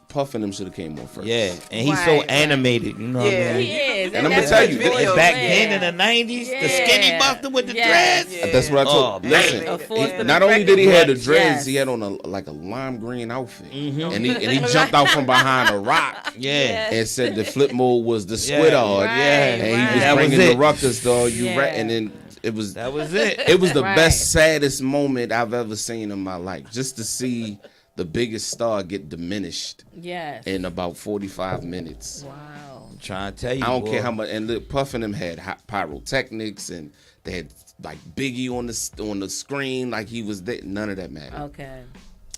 Puff and them should have came on first. Yeah, and he's so animated, you know what I mean? He is. And I'm gonna tell you, and back then in the 90s, the skinny buster with the dreads. That's what I told. Listen, not only did he have the dreads, he had on a lime green outfit, and he jumped out from behind a rock. And said the flip mode was the squidard. And he was bringing the ruckus, though. And then it was that was it. It was the best, saddest moment I've ever seen in my life, just to see the biggest star get diminished in about 45 minutes. Wow. I'm trying to tell you, I don't care how much. And look, Puff and them had pyrotechnics, and they had like Biggie on the screen, like he was there. None of that mattered. Okay.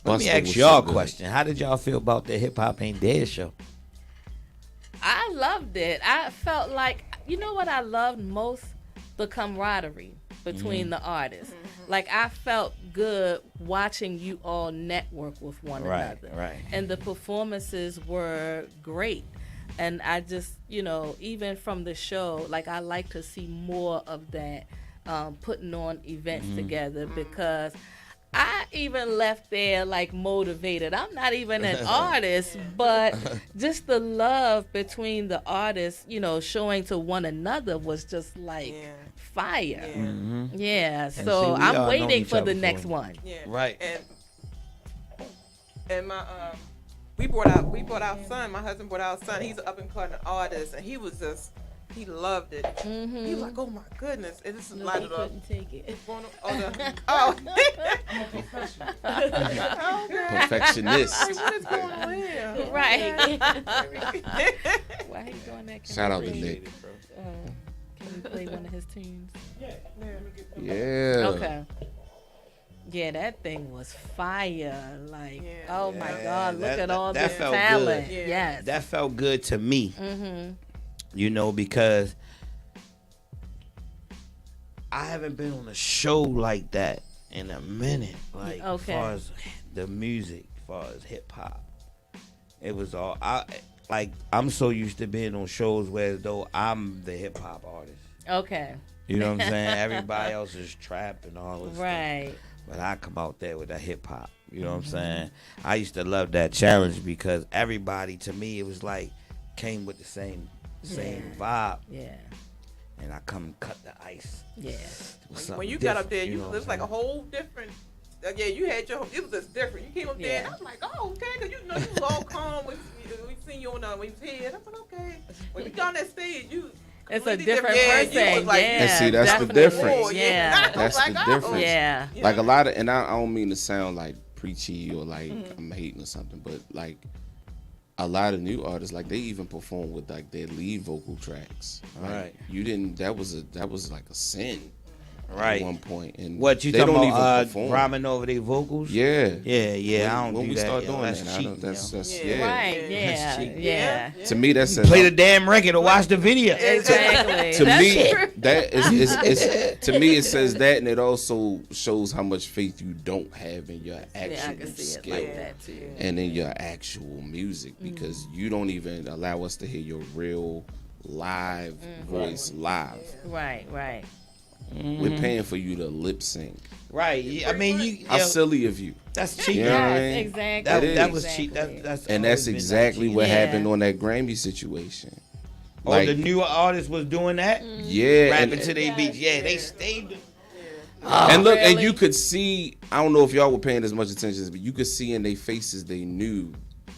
Let me ask y'all a question. How did y'all feel about the Hip Hop Ain't Dead show? I loved it. I felt like, you know what I loved most? The camaraderie between the artists. Like, I felt good watching you all network with one another. Right. And the performances were great. And I just, even from the show, like, I like to see more of that, putting on events together, because I even left there like motivated. I'm not even an artist, but just the love between the artists, showing to one another was just like fire. So I'm waiting for the next one. Right. And my we brought our son. My husband brought our son. He's an up and coming artist, and he loved it. He was like, "Oh my goodness!" And this is like He couldn't take it. I'm a professional. Perfectionist. What is going on here? Right. Why he doing that? Shout out to Nick. Can you play one of his tunes? Yeah. Okay. Yeah, that thing was fire. Like, oh my God, look at all this talent. Good. Yes. That felt good to me. Because I haven't been on a show like that in a minute. Like, as far as the music, as far as hip hop, it was all. I'm so used to being on shows where though I'm the hip hop artist. Okay. You know what I'm saying? Everybody else is trap and all this right. stuff. But I come out there with that hip hop. You know what I'm saying? I used to love that challenge because everybody, to me, it was like came with the same vibe. Yeah. And I come and cut the ice. Yeah. When you got up there, it was like a whole different. You had your. It was just different. You came up there, and I was like, "Oh, okay," because you was all calm. We seen you on when you was here. I was like, "Okay." When you got on that stage, it's a different person. Like, and see, that's the difference. Yeah. That's the difference. Yeah. Like a lot of, and I don't mean to sound like preachy or like I'm hating or something, but like a lot of new artists, like they even perform with like their lead vocal tracks. Right. You didn't. That was like a sin. Right. At one point, and what you they talking don't about? even perform. Rhyming over their vocals. Yeah. I don't when do we that. start doing that's that, cheating. that's Right. Yeah. That's cheating. Yeah. To me, that's play the damn record or watch the video. Exactly. To me, that is to me it says that, and it also shows how much faith you don't have in your actual skill like that too. and in your actual music, because you don't even allow us to hear your real live voice live. Right. We're paying for you to lip sync. Right. I mean, how silly of you. That's cheating. You know what I mean? Exactly. That was cheap. That's exactly what happened on that Grammy situation. Like, the newer artists was doing that. Yeah, rapping to their beats. Yeah, they stayed. And look, and you could see. I don't know if y'all were paying as much attention, but you could see in their faces they knew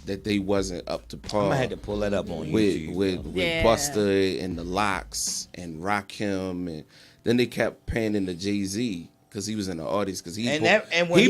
that they wasn't up to par. I'm gonna have to pull that up on YouTube. With Busta and the Locks and Rakim, and then they kept panning to Jay-Z because he was in the audience, because he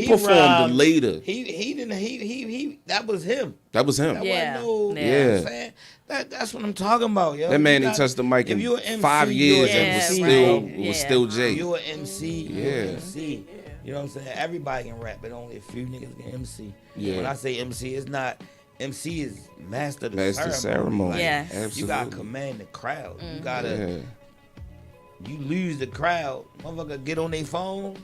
performed later. He didn't. He that was him. That was him. You know what I'm saying? That's what I'm talking about, yo. That man ain't touched the mic in 5 years and was still Jay. You an MC. Yeah. MC. You know what I'm saying? Everybody can rap, but only a few niggas can MC. Yeah. When I say MC, it's not. MC is master the ceremony. Like, yes. You gotta command the crowd. You gotta. You lose the crowd. Motherfucker get on their phone,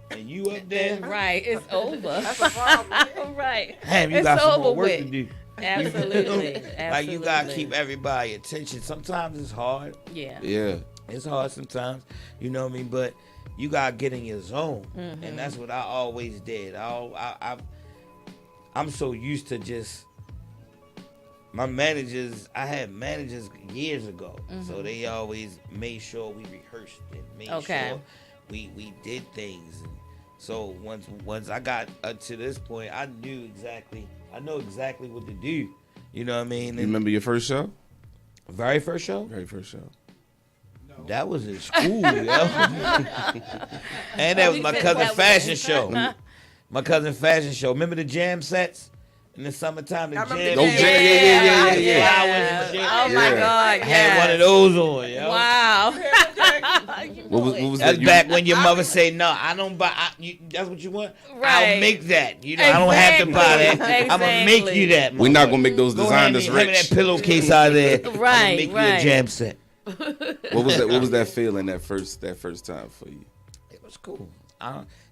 and you up there. Right. It's over. That's a problem. Right. Damn, you it's got some over more work with. to do. Absolutely. Like, you gotta keep everybody attention. Sometimes it's hard. Yeah. It's hard sometimes. You know what I mean? But you gotta get in your zone, and that's what I always did. I'm so used to just my managers, I had managers years ago, so they always made sure we rehearsed and made sure we did things. And so once I got up to this point, I know exactly what to do. You know what I mean? You remember your first show? Very first show? Very first show. That was in school, yo. And that was my cousin's fashion show. My cousin's fashion show. Remember the jam sets? In the summertime, the jam. Yeah. Oh my God! I had one of those on, yo. Wow. What was That's that? back when your mother say, "No, I don't buy. That's what you want. Right. I'll make that. You know, I don't have to buy that. I'm gonna make you that. We're not gonna make those designers Hand me rich. that pillowcase out of there. I'm Right, gonna make right. you a jam set. What was that feeling that first time for you? It was cool.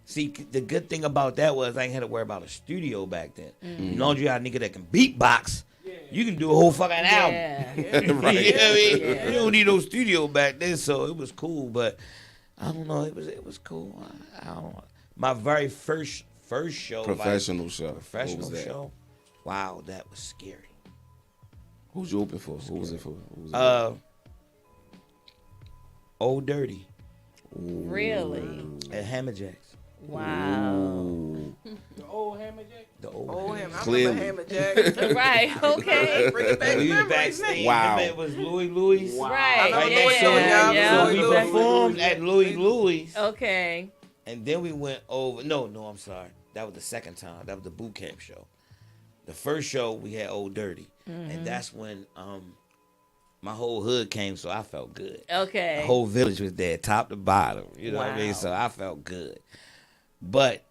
See, the good thing about that was I ain't had to worry about a studio back then. You know, you got a nigga that can beatbox. You can do a whole fucking album. Yeah. You know what I mean? You don't need no studio back then, so it was cool. But I don't know, it was cool. I don't know. My very first show, Professional show. Professional What was that? show. Wow, that was scary. Who's you open for? Who was it for? Old Dirty Really? at Hammerjacks. Wow. The old Hammerjack. The old I Clearly. remember Hammerjack. Right. Okay. Bring it back We was memories. backstage. Wow. Remember it was Louis. Right. I remember Yeah. Louis, yeah. Yeah. So we Louis. performed at Louis. Okay. And then we went over. No, I'm sorry. That was the second time. That was the boot camp show. The first show we had Old Dirty, and that's when my whole hood came, so I felt good. Okay. The whole village was there, top to bottom. You know what I mean? Wow. So I felt good. But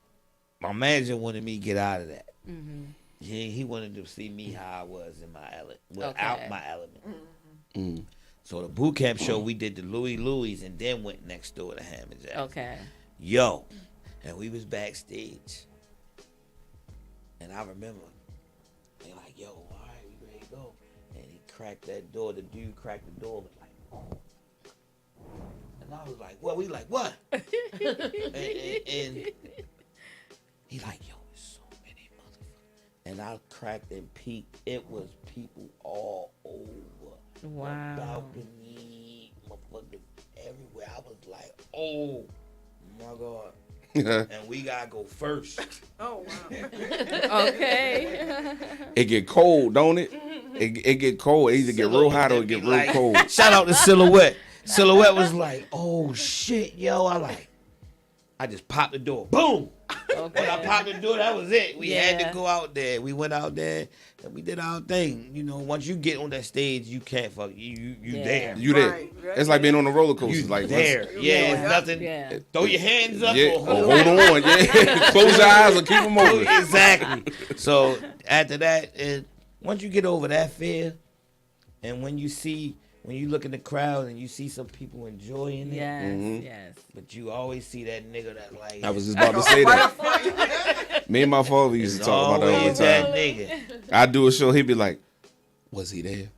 my manager wanted me to get out of that. He wanted to see me how I was in my element, without my element. So the boot camp show, we did the Louis, and then went next door to Hammerjack. Okay. Yo, and we was backstage, and I remember they like, yo, all right, we ready to go, and he cracked that door. The dude cracked the door, was like, oh. And I was like, what? We like, what? and he like, yo, there's so many motherfuckers. And I cracked and peeked. It was people all over. Wow. The balcony, motherfuckers everywhere. I was like, oh my God. And we gotta go first. Oh, wow. Okay. It get cold, don't it? It get cold. It either get real hot or it get real cold. Shout out to Silhouette. Silhouette was like, oh shit, yo. I just popped the door. Boom. Okay. When I popped the door, that was it. We had Yeah. to go out there. We went out there and we did our thing. You know, once you get on that stage, you can't fuck. You Yeah. there. You there? Right. It's like being on a roller coaster. You like there. Yeah, it's nothing. Yeah. Throw your hands up Yeah, or hold hold on. Yeah, close your eyes or keep them open. Exactly. So after that, once you get over that fear, and when you look in the crowd and you see some people enjoying it, Yes. Yes. but you always see that nigga that like. I was just about to say that. Me and my father used to it's talk about that all the always that time. nigga. I do a show, he'd be like, was he there?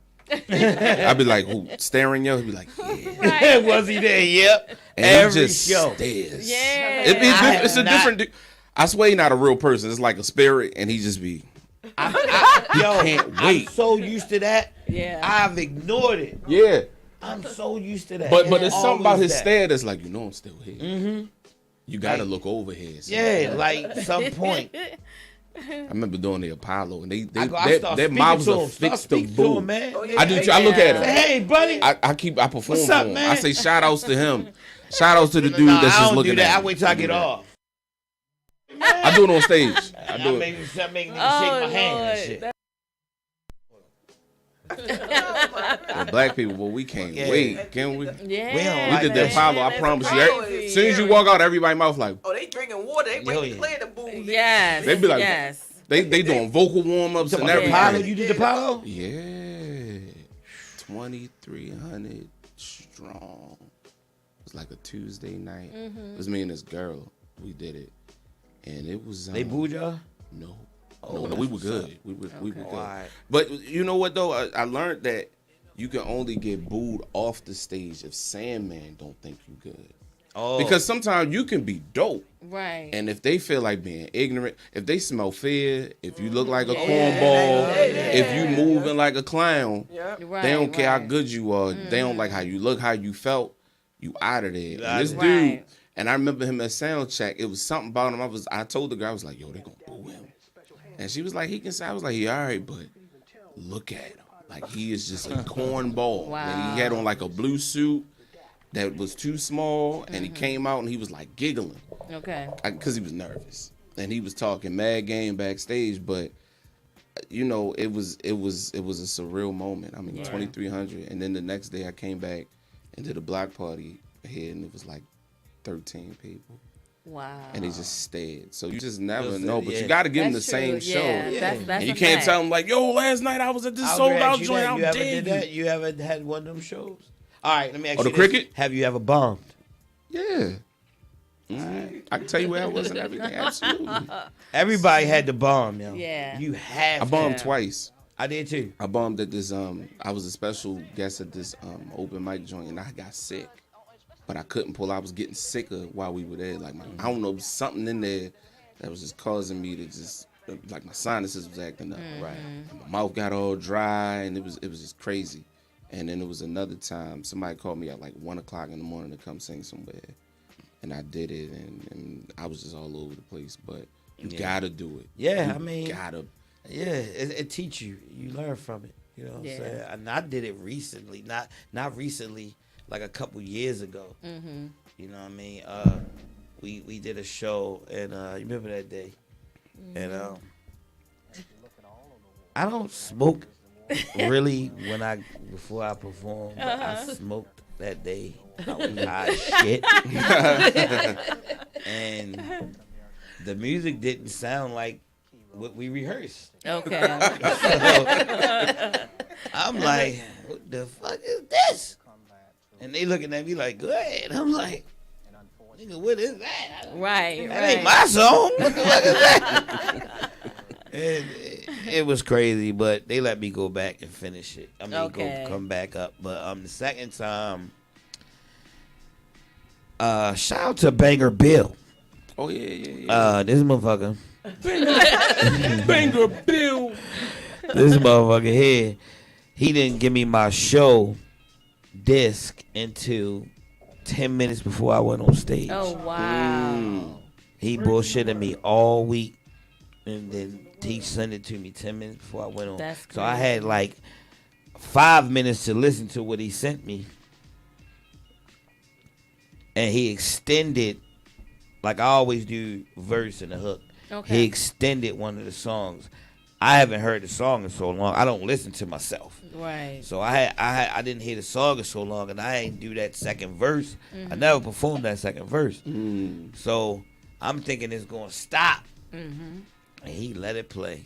I'd be like, who, staring yo? He'd be like, yeah. Was he there? Yep. And Every he just show. stares. Yeah. It's a different. I swear he's not a real person. It's like a spirit, and he just be. Yo, can't I'm wait. so used to that. Yeah. I've ignored it. Yeah. I'm so used to that. But there's something about Always his that. stare that's like, you know I'm still here. Mm-hmm. You gotta Like, look over here. So. Yeah, like some point. I remember doing the Apollo, and I start their speaking mouths to are him. Start fixed to speaking to him, boo. man. I do. I look at him. Hey, buddy. I perform What's for up, him. man? I say shout outs to him. Shout outs to the dude Nah, that's I just don't looking do that. at I me. wait till I get do that. off. I do it on stage. I I do it. make niggas shake my Oh, hand and Lord. shit. The black people, well, we can't Yeah. wait. Can we? Yeah. We don't We like did that the Apollo. I That's promise you. crazy. As soon as you walk out, everybody mouth like Oh, they drinking water. They wait to clear the booze. Yes. They be like- yes. they doing vocal warm ups and The Apollo, everything. you did the Apollo? Yeah, 2,300 strong. It was like a Tuesday night. It was me and this girl. We did it, and it was. They booed y'all? No. Oh, No, we that's were what's good. We were good. All right. But you know what though? I learned that you can only get booed off the stage if Sandman don't think you good. Because sometimes you can be dope. Right. And if they feel like being ignorant, if they smell fear, if you look like a cornball, if you moving like a clown, they don't care how good you are. They don't like how you look, how you felt. You out of there. And this dude, and I remember him at sound check. It was something about him. I told the girl, I was like, yo, they gonna boo him. And she was like, he can say. I was like, yeah, all right, but look at him. Like, he is just a cornball. Wow. And he had on like a blue suit that was too small, and he came out and he was like giggling. Okay. Because he was nervous. And he was talking mad game backstage, but you know, it was a surreal moment. I mean, 2,300, and then the next day I came back and did a block party here, and it was like 13 people. Wow. And they just stayed. So you just never know, but you got to give them the same show. That's and you can't tell them like, yo, last night I was at this sold out joint. You ever did that? You ever had one of them shows? All right, let me ask you the this. cricket? Have you ever bombed? Yeah. I can tell you where I was and everything. Absolutely. Everybody had to bomb, yo. Yeah. You have I bombed twice. I did too. I bombed at this, I was a special guest at this open mic joint, and I got sick. But I couldn't pull. I was getting sicker while we were there. Like, I don't know, something in there that was just causing me to just, like, my sinuses was acting up. Right. And my mouth got all dry, and it was just crazy. And then there was another time, somebody called me at like 1 o'clock in the morning to come sing somewhere. And I did it, and I was just all over the place. But you gotta do it. Yeah, I mean, gotta. Yeah, it teach you. You learn from it. You know what I'm saying? And I did it recently, not recently, like a couple years ago. Mm-hmm. You know what I mean? We did a show, and you remember that day? Mm-hmm. And I don't smoke really before I perform, but I smoked that day. I was high as shit. And the music didn't sound like what we rehearsed. Okay. So, I'm like, what the fuck is this? And they looking at me like, go ahead. I'm like, nigga, what is that? Right. That ain't my song. What the fuck is that? And it was crazy, but they let me go back and finish it. I mean, come back up. But the second time, shout out to Banger Bill. Oh yeah. This motherfucker. Banger Bill. This motherfucker here, he didn't give me my show disc until 10 minutes before I went on stage. Oh wow. He bullshitted me all week, and then he sent it to me 10 minutes before I went on. That's crazy. So I had like 5 minutes to listen to what he sent me. And he extended, like I always do, verse and a hook. Okay. He extended one of the songs. I haven't heard the song in so long. I don't listen to myself. Right. So I didn't hear the song in so long, and I ain't do that second verse. Mm-hmm. I never performed that second verse. Mm. So I'm thinking it's going to stop. Mm-hmm. And he let it play.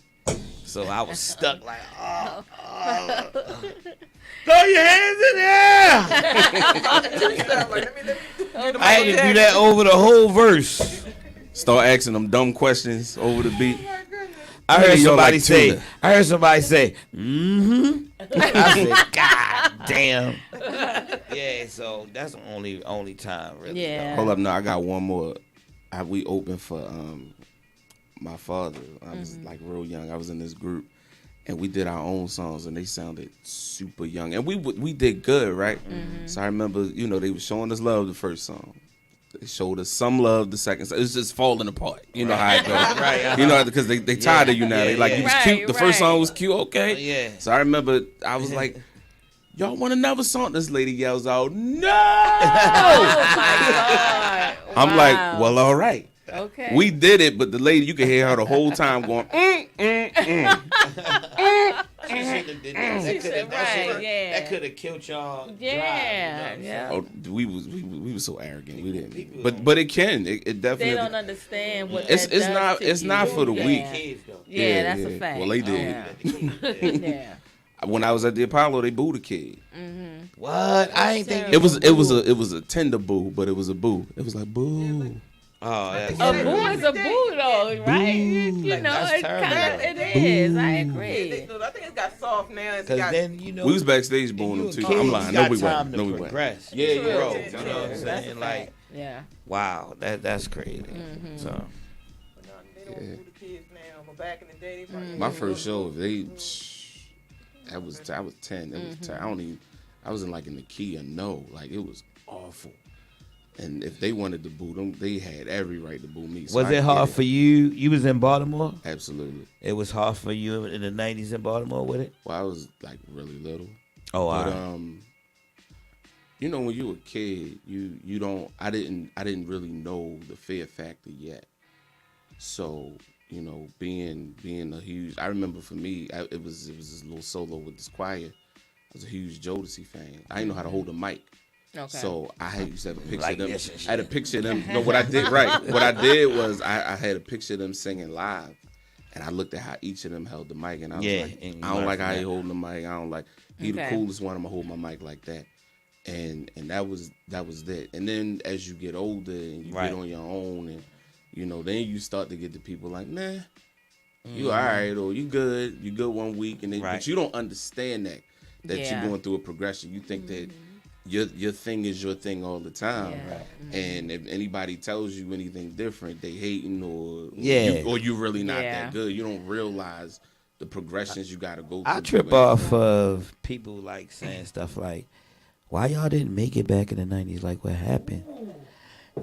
So I was stuck like, throw your hands in the air. I had to do that over the whole verse. Start asking them dumb questions over the beat. I heard somebody say, mm-hmm. I said, God damn. Yeah, so that's the only time, really. Yeah. Hold up, no, I got one more. We opened for my father. I was like real young. I was in this group, and we did our own songs, and they sounded super young. And we did good, right? Mm-hmm. So I remember, they were showing us love the first song. They showed us some love the second song. It was just falling apart. You know how it goes. Right, because they tired of you now. They like, you was cute. The first song was cute, okay? Yeah. So I remember I was like, y'all want another song? This lady yells out, no! Oh, my God. I'm like, well, all right. Okay. We did it, but the lady, you could hear her the whole time going, She shouldn't have did that. That could have killed y'all. Yeah. Oh, we was so arrogant. We didn't. But it can. It definitely. They don't understand what it's not for the weak. Yeah, that's a fact. Well, they did. Yeah. When I was at the Apollo, they booed a kid. Mm-hmm. What? I ain't think it was a tender boo, but it was a boo. It was like boo. Oh, that's a boo is a boo though, right? You know, it is. I agree. I think it's got soft now. Because then we was backstage booing them too. I'm lying. No, we weren't. Yeah, bro. You know what I'm saying? Like, Yeah. Wow, that's crazy. Mm-hmm. So. They don't do the kids now, but back in the day, they probably My first show, I was 10. It was I was in the key of no, like it was awful. And if they wanted to boo them, they had every right to boo me. So Was it hard for you? You was in Baltimore? Absolutely. It was hard for you in the 90s in Baltimore with it? Well, I was really little. Oh, but right. You know, when you were a kid, you don't. I didn't really know the fear factor yet. So you know, being a huge. I remember for me, it was this little solo with this choir. I was a huge Jodeci fan. I didn't know how to hold a mic. Okay. So I used to have a picture Like of them. this and shit. I had a picture of them. No, what I did what I did was I had a picture of them singing live, and I looked at how each of them held the mic, and I was like, I don't like how he holding the mic. I don't like he the coolest one. I'm gonna hold my mic like that, and that was that. And then as you get older and you get on your own, and you know, then you start to get the people like, man, you all right, or you good 1 week, and then, but you don't understand that you're going through a progression. You think that your thing is your thing all the time, and if anybody tells you anything different, they hating or you really not that good. You don't realize the progressions you got to go through. I trip off of people like saying stuff like, "Why y'all didn't make it back in the 90s? Like what happened?"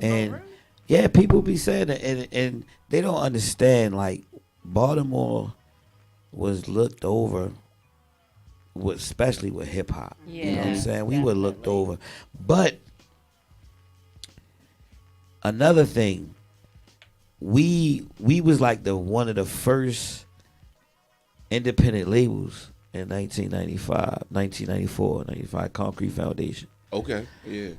And yeah, people be saying that, and they don't understand. Like Baltimore was looked over. Especially with hip hop, you know what I'm saying? We were looked over. But another thing, we was like one of the first independent labels in 1994, Concrete Foundation. Okay, yeah.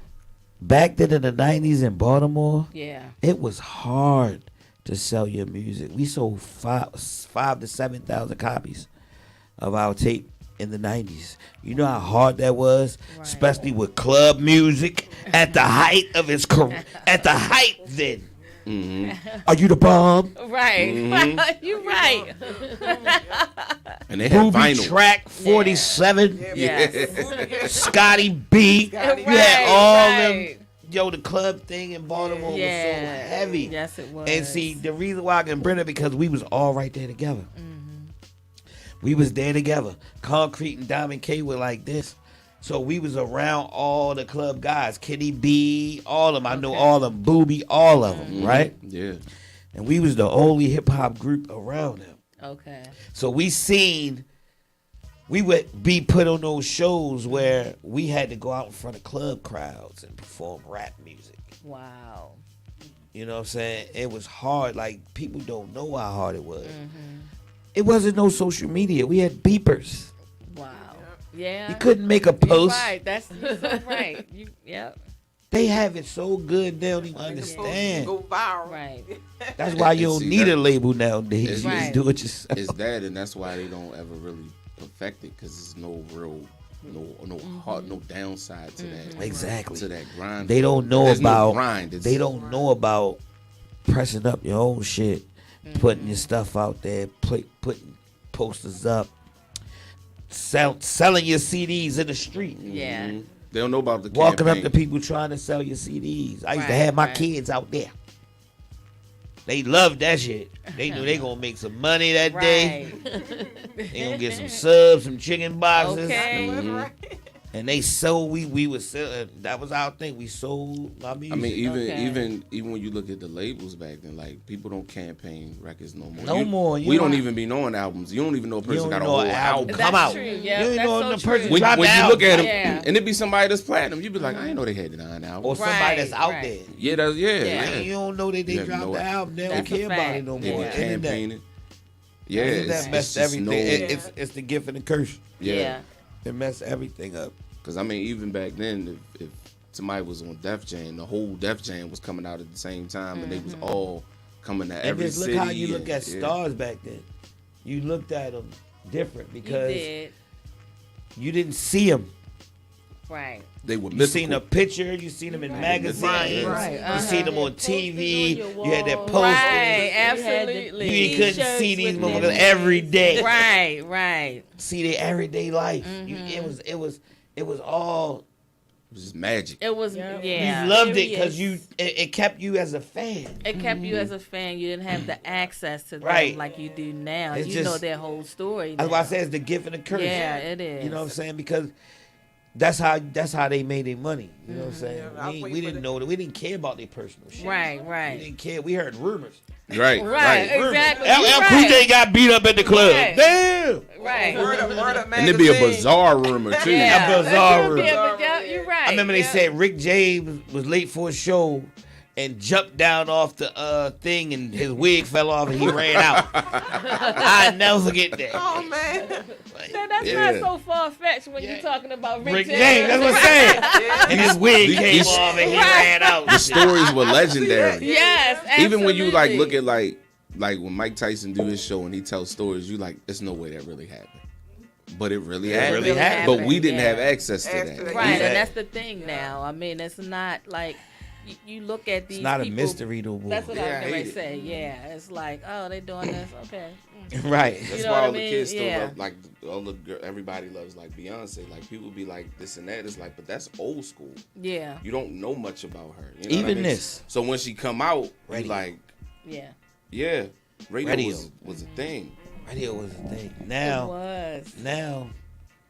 Back then in the 90s in Baltimore, it was hard to sell your music. We sold 5,000 to 7,000 copies of our tape in the 90s. You know how hard that was, especially with club music at the height of its career. At the height then. Mm-hmm. Are you the bomb? Right. Mm-hmm. You're right. And they had vinyl. Track 47. Yes. Scotty B. You had all them. Yo, the club thing in Baltimore was so heavy. Yes, it was. And see, the reason why I can bring it because we was all right there together. We was there together. Concrete and Diamond K were like this. So we was around all the club guys. Kitty B, all of them. I know all of them. Booby, all of them, right? Yeah. And we was the only hip-hop group around them. Okay. So we would be put on those shows where we had to go out in front of club crowds and perform rap music. Wow. You know what I'm saying? It was hard. Like, people don't know how hard it was. It wasn't no social media. We had beepers. Wow. Yeah. You couldn't make a post. You're right. That's so right. Yep. They have it so good they don't even understand. Go viral. Right. That's why you don't need a label nowadays. You just do it yourself. It's that, and that's why they don't ever really perfect it, because there's no real, no hard, no downside to that. Exactly. To that grind. They don't know about. No grind. They don't know about pressing up your own shit. Putting your stuff out there, putting posters up, selling your CDs in the street. Yeah. Mm-hmm. They don't know about the walking campaign. up to people trying to sell your CDs. I used to have my kids out there. They loved that shit. They knew they gonna make some money that day. They gonna get some subs, some chicken boxes. Okay. And they sold. We was selling. That was our thing. We sold our music. I mean, even when you look at the labels back then, like, people don't campaign records no more. No more. We don't even be knowing albums. You don't even know a person got a whole album come out. True. You Yeah, don't that's know so the person true. dropped when the you album. look at them, and it be somebody that's platinum, you be like, I didn't know they had 9 albums. Or somebody that's out there. Yeah, that's You don't know that they dropped the album. They don't care about it no They more. be campaigning. Yeah, that messed everything. It's the gift and the curse. Yeah. It messed everything up. Because, I mean, even back then, if somebody was on Def Jam, the whole Def Jam was coming out at the same time, and they was all coming to every just city. Look how you look at stars back then. You looked at them different because you didn't see them. Right. They were You mythical. seen a picture, you seen them in magazines, Right. you seen them on TV, you had that poster. Right, absolutely. You couldn't see these motherfuckers every day. Right. See their everyday life. It was all was just magic. It was, yeah. We loved it because it kept you as a fan. It kept you as a fan. You didn't have the access to them Right. like you do now. It's you just- know their whole story. That's now. why I say it's the gift and the curse. Yeah, it is. You know what I'm saying? Because that's how they made their money. You know what I'm saying? We didn't know that. We didn't care about their personal shit. Right. We didn't care. We heard rumors. Right. Exactly. LL Cool J got beat up at the club. Right. Damn. Right. Word up And it'd be a bizarre rumor too. Yeah. A bizarre rumor. You're right. I remember they said Rick James was late for a show and jumped down off the thing and his wig fell off and he ran out. I never forget that. Oh man. Now, that's not so far-fetched when you're talking about Rick James. That's what I'm saying. And his wig came These- off and he ran out. The stories were legendary. Yes, absolutely. Even when you look at like when Mike Tyson do his show and he tells stories, you like, there's no way that really happened. But it really happened. really happened. But we didn't have access to that. Right, and that's the thing now. I mean, it's not like you look at these. It's not people, a mystery no more. That's what I was going to say. Yeah, it's like, oh, they doing this. Okay. Right. That's You know why what all I the mean? kids still Yeah. love, like all the everybody loves like Beyonce. Like people be like this and that. It's like, but that's old school. Yeah. You don't know much about her. You know Even what I mean? this. So when she come out, you Radio. like, Yeah. radio was a thing. Radio was a thing. It Now, was.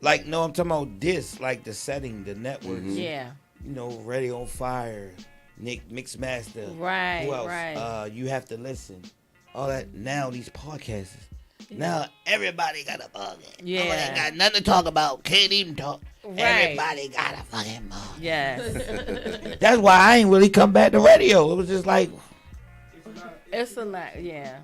like, no, I'm talking about this, like the setting, the networks. Yeah. You know, Radio on Fire, Nick Mixmaster. Right. Who else? Right. You Have to Listen. All that. Now these podcasts. Now everybody got a podcast. Yeah. Ain't got nothing to talk about. Can't even talk. Right. Everybody got a fucking podcast. Yes. That's why I ain't really come back to radio. It was just like, It's a lot. Yeah.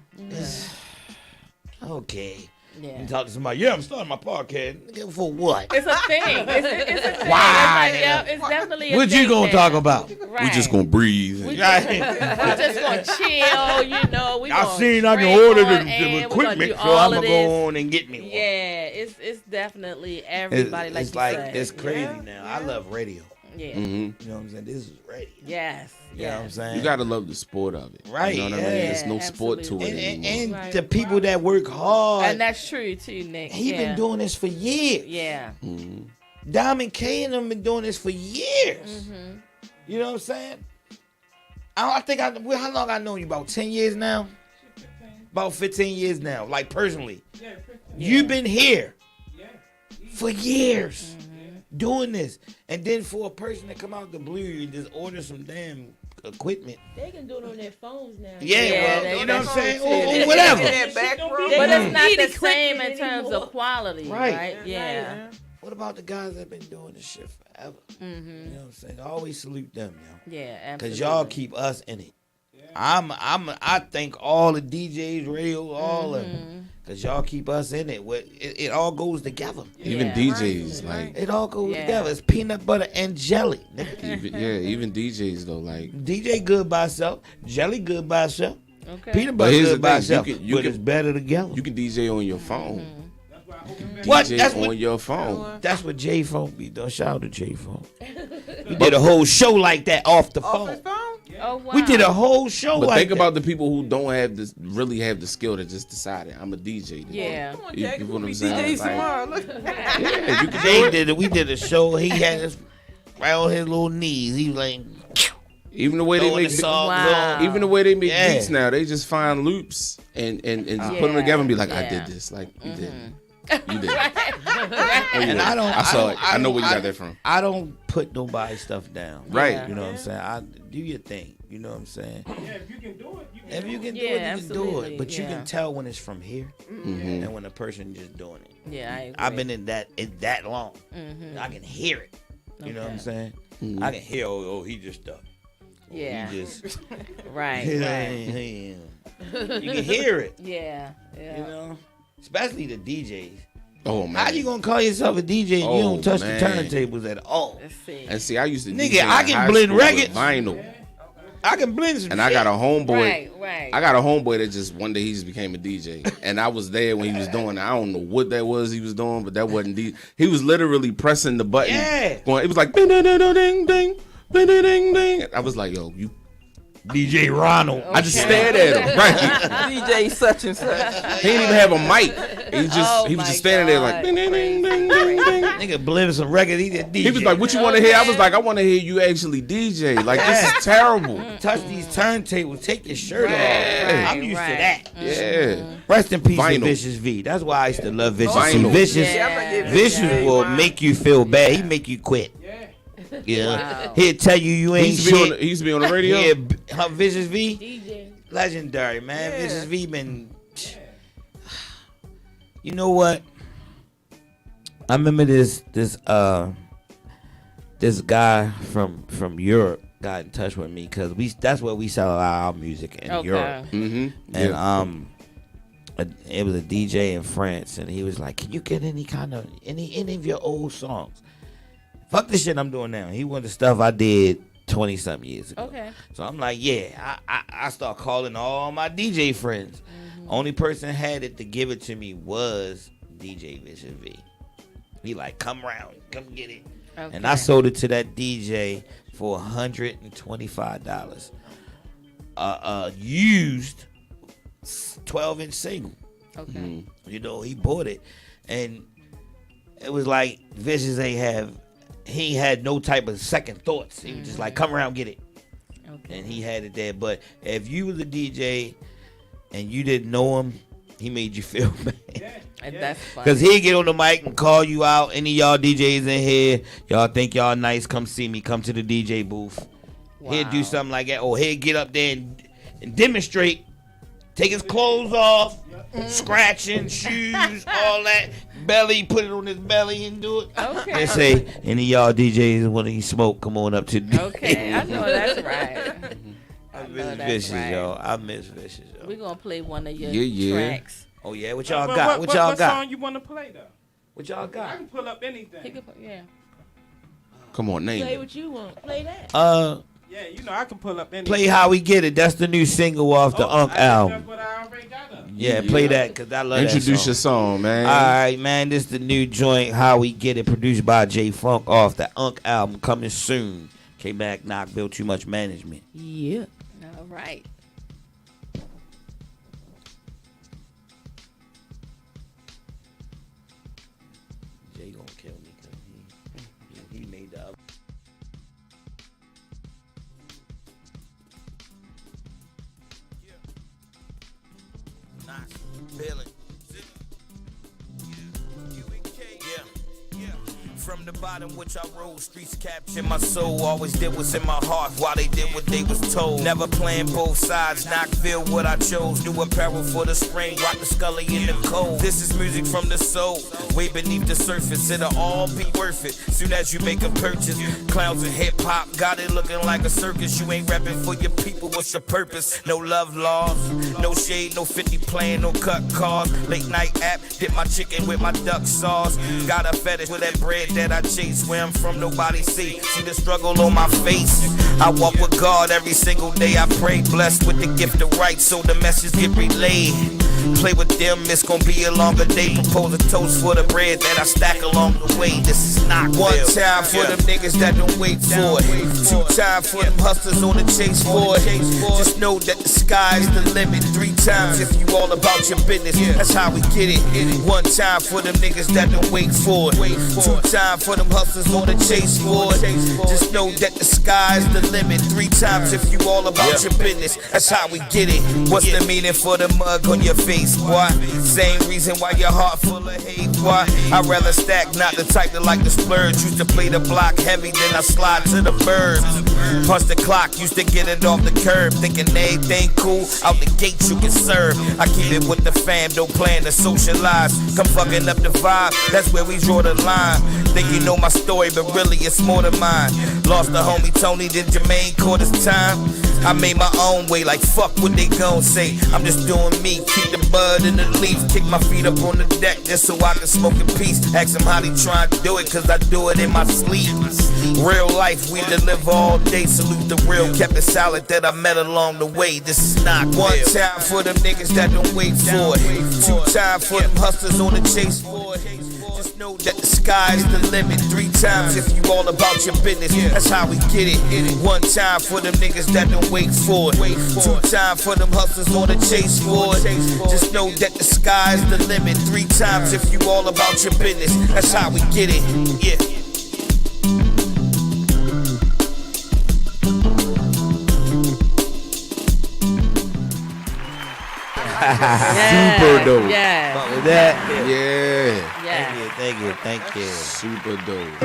okay. Yeah. You talk to somebody, I'm starting my podcast. Nigga, for what? It's a thing. It's a thing. Why? It's, like, it's definitely a What thing you gonna now. talk about? Right. We just gonna breathe. We just gonna chill, you know. We I gonna seen I drink can order on the air, we gonna equipment, do so all I'm of gonna this. go on and get me one. Yeah, it's definitely everybody like it's you like said. it's crazy now. I love radio. Yeah. Mm-hmm. You know what I'm saying? This is radio. Yes. You know what I'm saying? You gotta love the sport of it. Right, You know what I yeah. mean? There's no Yeah, sport to it absolutely. anymore. And the people that work hard. And that's true too, Nick. He yeah. been doing this for years. Yeah. Mm-hmm. Diamond K and them been doing this for years. Mm-hmm. You know what I'm saying? I think how long I know you? About 10 years now? About 15 years now. Like personally. You've been here for years doing this. And then for a person to come out the blue, you just order some damn equipment. They can do it on their phones now. Yeah, well, you know what I'm saying? Or In whatever. that back room. But it's not need the same in equipment terms anymore. of quality, Right. right? Yeah. What about the guys that been doing this shit forever? You know what I'm saying? I always salute them, yo. Yeah, absolutely. Cause y'all keep us in it. I thank all the DJs, radio, all of them. Cause y'all keep us in it. It all goes together. Even Yeah. DJs, like It all goes Yeah. together. It's peanut butter and jelly. nigga. even DJs though, like DJ good by itself. Jelly good by itself. Okay. Peanut But butter here's good the by thing, itself. you But can- it's better together. you can DJ on your phone. What? DJ That's on what- your phone. That's what J Phone be doing. Shout out to J Phone. We did a whole show like that off the Off his phone. phone? Oh wow. We did a whole show But like think that. about the people who don't have this, really have the skill that just decided I'm a DJ. today. Yeah. Come on, You- Jack. you You know what I'm be saying? DJ Like- tomorrow. Look. Yeah, you can Jay do it. did it. We did a show. He had us right on his little knees. He was like, Even the way they throwing make the be- songs Wow. on. even the way they make Yeah. beats now, they just find loops and just put them Yeah, together and be like, I yeah. did this. Like you did. You did. And I don't. I saw it. don't- I know where you don't- got that from. I don't put nobody's stuff down. Right. Yeah. You know what I'm saying? I do your thing. You know what I'm saying? If you can do it, Yeah, you can do it. absolutely, But you yeah. can tell when it's from here Mhm. and when a person just doing it. Yeah, I agree. I've been in that long. Mhm. I can hear it. You know what I'm Okay. saying? Mhm. I can hear. Oh, he just stuck. Yeah. He just. Right. Right. You can hear it. Yeah. Yeah. You know, especially the DJs. Oh man. How you gonna call yourself a DJ and you Oh, don't touch man. the turntables at all? Let's see. And see, I used to Nigga, DJ in I can high blend school with records. vinyl, I can blend some and I got a homeboy. Right. Right. I got a homeboy that just one day he just became a DJ, and I was there when he was doing it. I don't know what that was he was doing, but that wasn't he was literally pressing the button. Yeah. Going, it was like ding ding ding ding ding ding ding ding. I was like, yo, DJ Ronald. I just stared at him. Right. DJ such and such. He didn't even have a mic. He was just standing there like ding ding ding ding ding ding. Nigga blending some records. He did DJ. He was like, "What you want to hear?" I was like, "I want to hear you actually DJ. Like this is terrible." Touch these turntables. Take your shirt off. I'm used to that. Yeah. Rest in peace, Vinyl. Vicious V. That's why I used to love Vicious. Vinyl. Vicious will make you feel bad. He make you quit. Yeah. Wow. He'll tell you ain't shit. He used to be on the radio. Yeah, Vicious V. DJ. Legendary, man. Vicious V been. You know what? I remember this guy from Europe got in touch with me because that's where we sell our music in Europe. Mm-hmm. And it was a DJ in France, and he was like, "Can you get any of your old songs?" Fuck the shit I'm doing now. He wanted the stuff I did 20-something years ago. Okay. So I'm like, yeah. I start calling all my DJ friends. Only person had it to give it to me was DJ Vicious V. He like, come round, come get it. Okay. And I sold it to that DJ for $125. Used 12-inch single. Okay. You know, he bought it, and it was like Vicious he had no type of second thoughts. He was just like, come around, get it. Okay. And he had it there. But if you was a DJ and you didn't know him, he made you feel bad. Yeah. That's funny. Because he'd get on the mic and call you out. Any of y'all DJs in here, y'all think y'all nice, come see me, come to the DJ booth. Wow. He'd do something like that. Or he'd get up there and demonstrate, take his clothes off, scratching, shoes, all that. Belly, put it on his belly and do it. Okay. And say, any of y'all DJs want to smoke, come on up to the Okay, I know that's right. I miss Vicious, y'all. I miss Vicious, y'all. We're going to play one of your tracks. Oh, yeah? What y'all got? What y'all got? What song you want to play, though? What y'all got? I can pull up anything. Yeah. Come on, name Play it. what you want. Play that. Yeah, you know I can pull up anything. Play How We Get It. That's the new single off the Unk album. That's what I already got up. Yeah, play that because I love Introduce that song. your song, man. All right, man. This is the new joint, How We Get It, produced by J Funk off the Unk album, coming soon. Came back, Knockville, Too Much Management. Yeah. All right. Jay gonna kill me because he made the. Feeling. From the bottom which I rose, streets captured my soul. Always did what's in my heart while they did what they was told. Never playing both sides, Knockville what I chose. New apparel for the spring, rock the Scully in the cold. This is music from the soul, way beneath the surface. It'll all be worth it, soon as you make a purchase. Clowns and hip hop, got it looking like a circus. You ain't rapping for your people, what's your purpose? No love laws, no shade, no 50 plan, no cut cars. Late night app, dip my chicken with my duck sauce. Got a fetish with that bread that I chase. Where I'm from, nobody see the struggle on my face. I walk with God every single day. I pray, blessed with the gift of right, so the message get relayed. Play with them, it's gonna be a longer day. Propose a toast for the bread that I stack along the way. This is not one time for them niggas that don't wait for it. Two time for them hustlers on the chase for it. Just know that the sky's the limit. 3 times if you all about your business. That's how we get it. 1 time for them niggas that don't wait for it. 2 time for them hustlers on the chase for it. Just know that the sky's the limit. 3 times if you all about your business. That's how we get it. What's the meaning for the mug on your face, boy? Same reason why your heart full of hate, boy. I'd rather stack, not the type that like to splurge. Used to play the block heavy, then I slide to the birds. Punch the clock, used to get it off the curb. Thinking everything cool, out the gate you can serve. I keep it with the fam, don't plan to socialize. Come fucking up the vibe, that's where we draw the line. Think you know my story, but really it's more than mine. Lost the homie Tony, then Jermaine caught his time. I made my own way, like fuck what they gon' say. I'm just doing me, keep the bud in the leaf. Kick my feet up on the deck just so I can smoke in peace. Ask them how they tryin' to do it, cause I do it in my sleep. Real life, we deliver all day. Salute the real, kept it solid that I met along the way. This is not 1 time for them niggas that don't wait for it. 2 time for them hustlers on the chase for it. Just know that the sky's the limit. 3 times if you all about your business. That's how we get it. 1 time for them niggas that don't wait for it. 2 times for them hustlers on the chase for it. Just know that the sky's the limit. 3 times if you all about your business. That's how we get it. Yeah. Super dope. Yeah. Fuck with that. Yeah. Thank you. Super dope.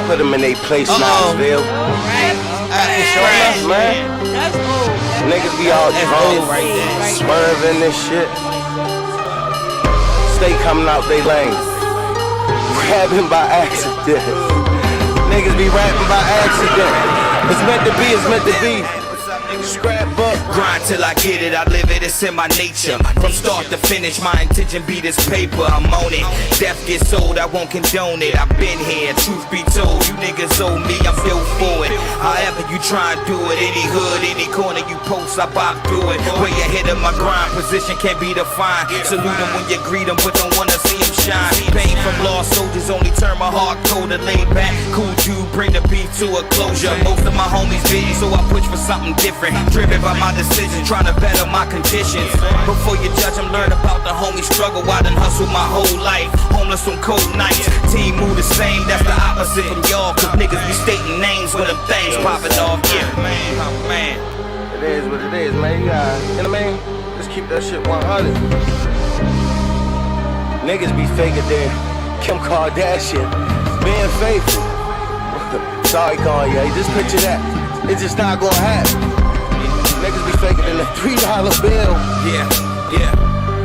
Put them in their place, Knoxville. Right. Man. That's old. Niggas be all drunk, swerving and shit. Stay coming out they lane. Rapping by accident. Niggas be rapping by accident. It's meant to be, it's meant to be. Scrapbook. Grind till I get it, I live it, it's in my nature. From start to finish, my intention be this paper, I'm on it. Death gets old, I won't condone it. I've been here, truth be told, you niggas owe me, I'm built for it. However you try and do it, any hood, any corner you post, I bop through it. Way ahead of my grind, position can't be defined. Salute them when you greet them, but don't wanna see them shine. Pain from lost soldiers only turn my heart cold and laid back. Cool dude, bring the beef to a closure. Most of my homies busy, so I push for something different. Driven by my decisions, trying to better my conditions. Before you judge them, learn about the homie struggle. I done hustled my whole life, homeless on cold nights. Team move the same, that's the opposite from y'all. Cause niggas be stating names when them things popping off. Yeah, man. It is what it is, man. You know what I mean? Just keep that shit 100. Niggas be faking their Kim Kardashian being faithful. Sorry, Kanye, just picture that. It's just not gonna happen. Niggas be faking in a $3 bill. Yeah.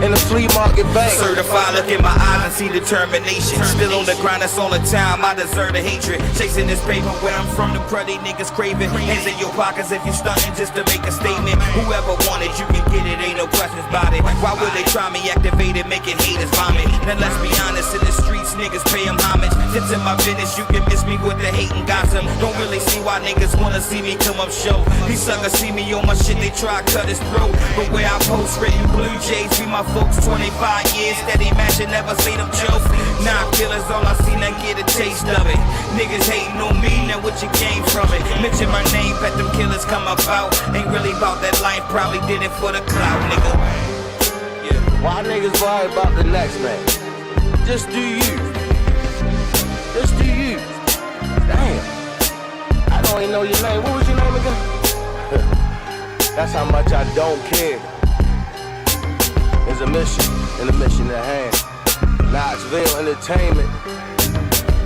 In the flea market bank. Certified, look in my eyes and see determination. Still on the grind, that's all the time. I deserve the hatred. Chasing this paper where I'm from, the cruddy niggas craving. Hands in your pockets if you stunting just to make a statement. Whoever wanted, you can get it, ain't no questions about it. Why would they try me activated, making haters vomit? Then let's be honest, in the streets, niggas pay them homage. It's in my business, you can miss me with the hate and gossip. Don't really see why niggas wanna see me come up show. These suckers see me on my shit, they try to cut his throat. But where I post written blue jays, be my folks. 25 years, steady matching, never seen them joke. Nah, killers, all I seen, I get a taste of it. Niggas hating on me, now what you came from it? Mention my name, bet them killers come about. Ain't really about that life, probably did it for the clout, nigga. Yeah. Why niggas worry about the next man? Just do you. Just do you. Damn. I don't even know your name. What was your name again? That's how much I don't care. There's a mission, and a mission at hand. Knoxville Entertainment.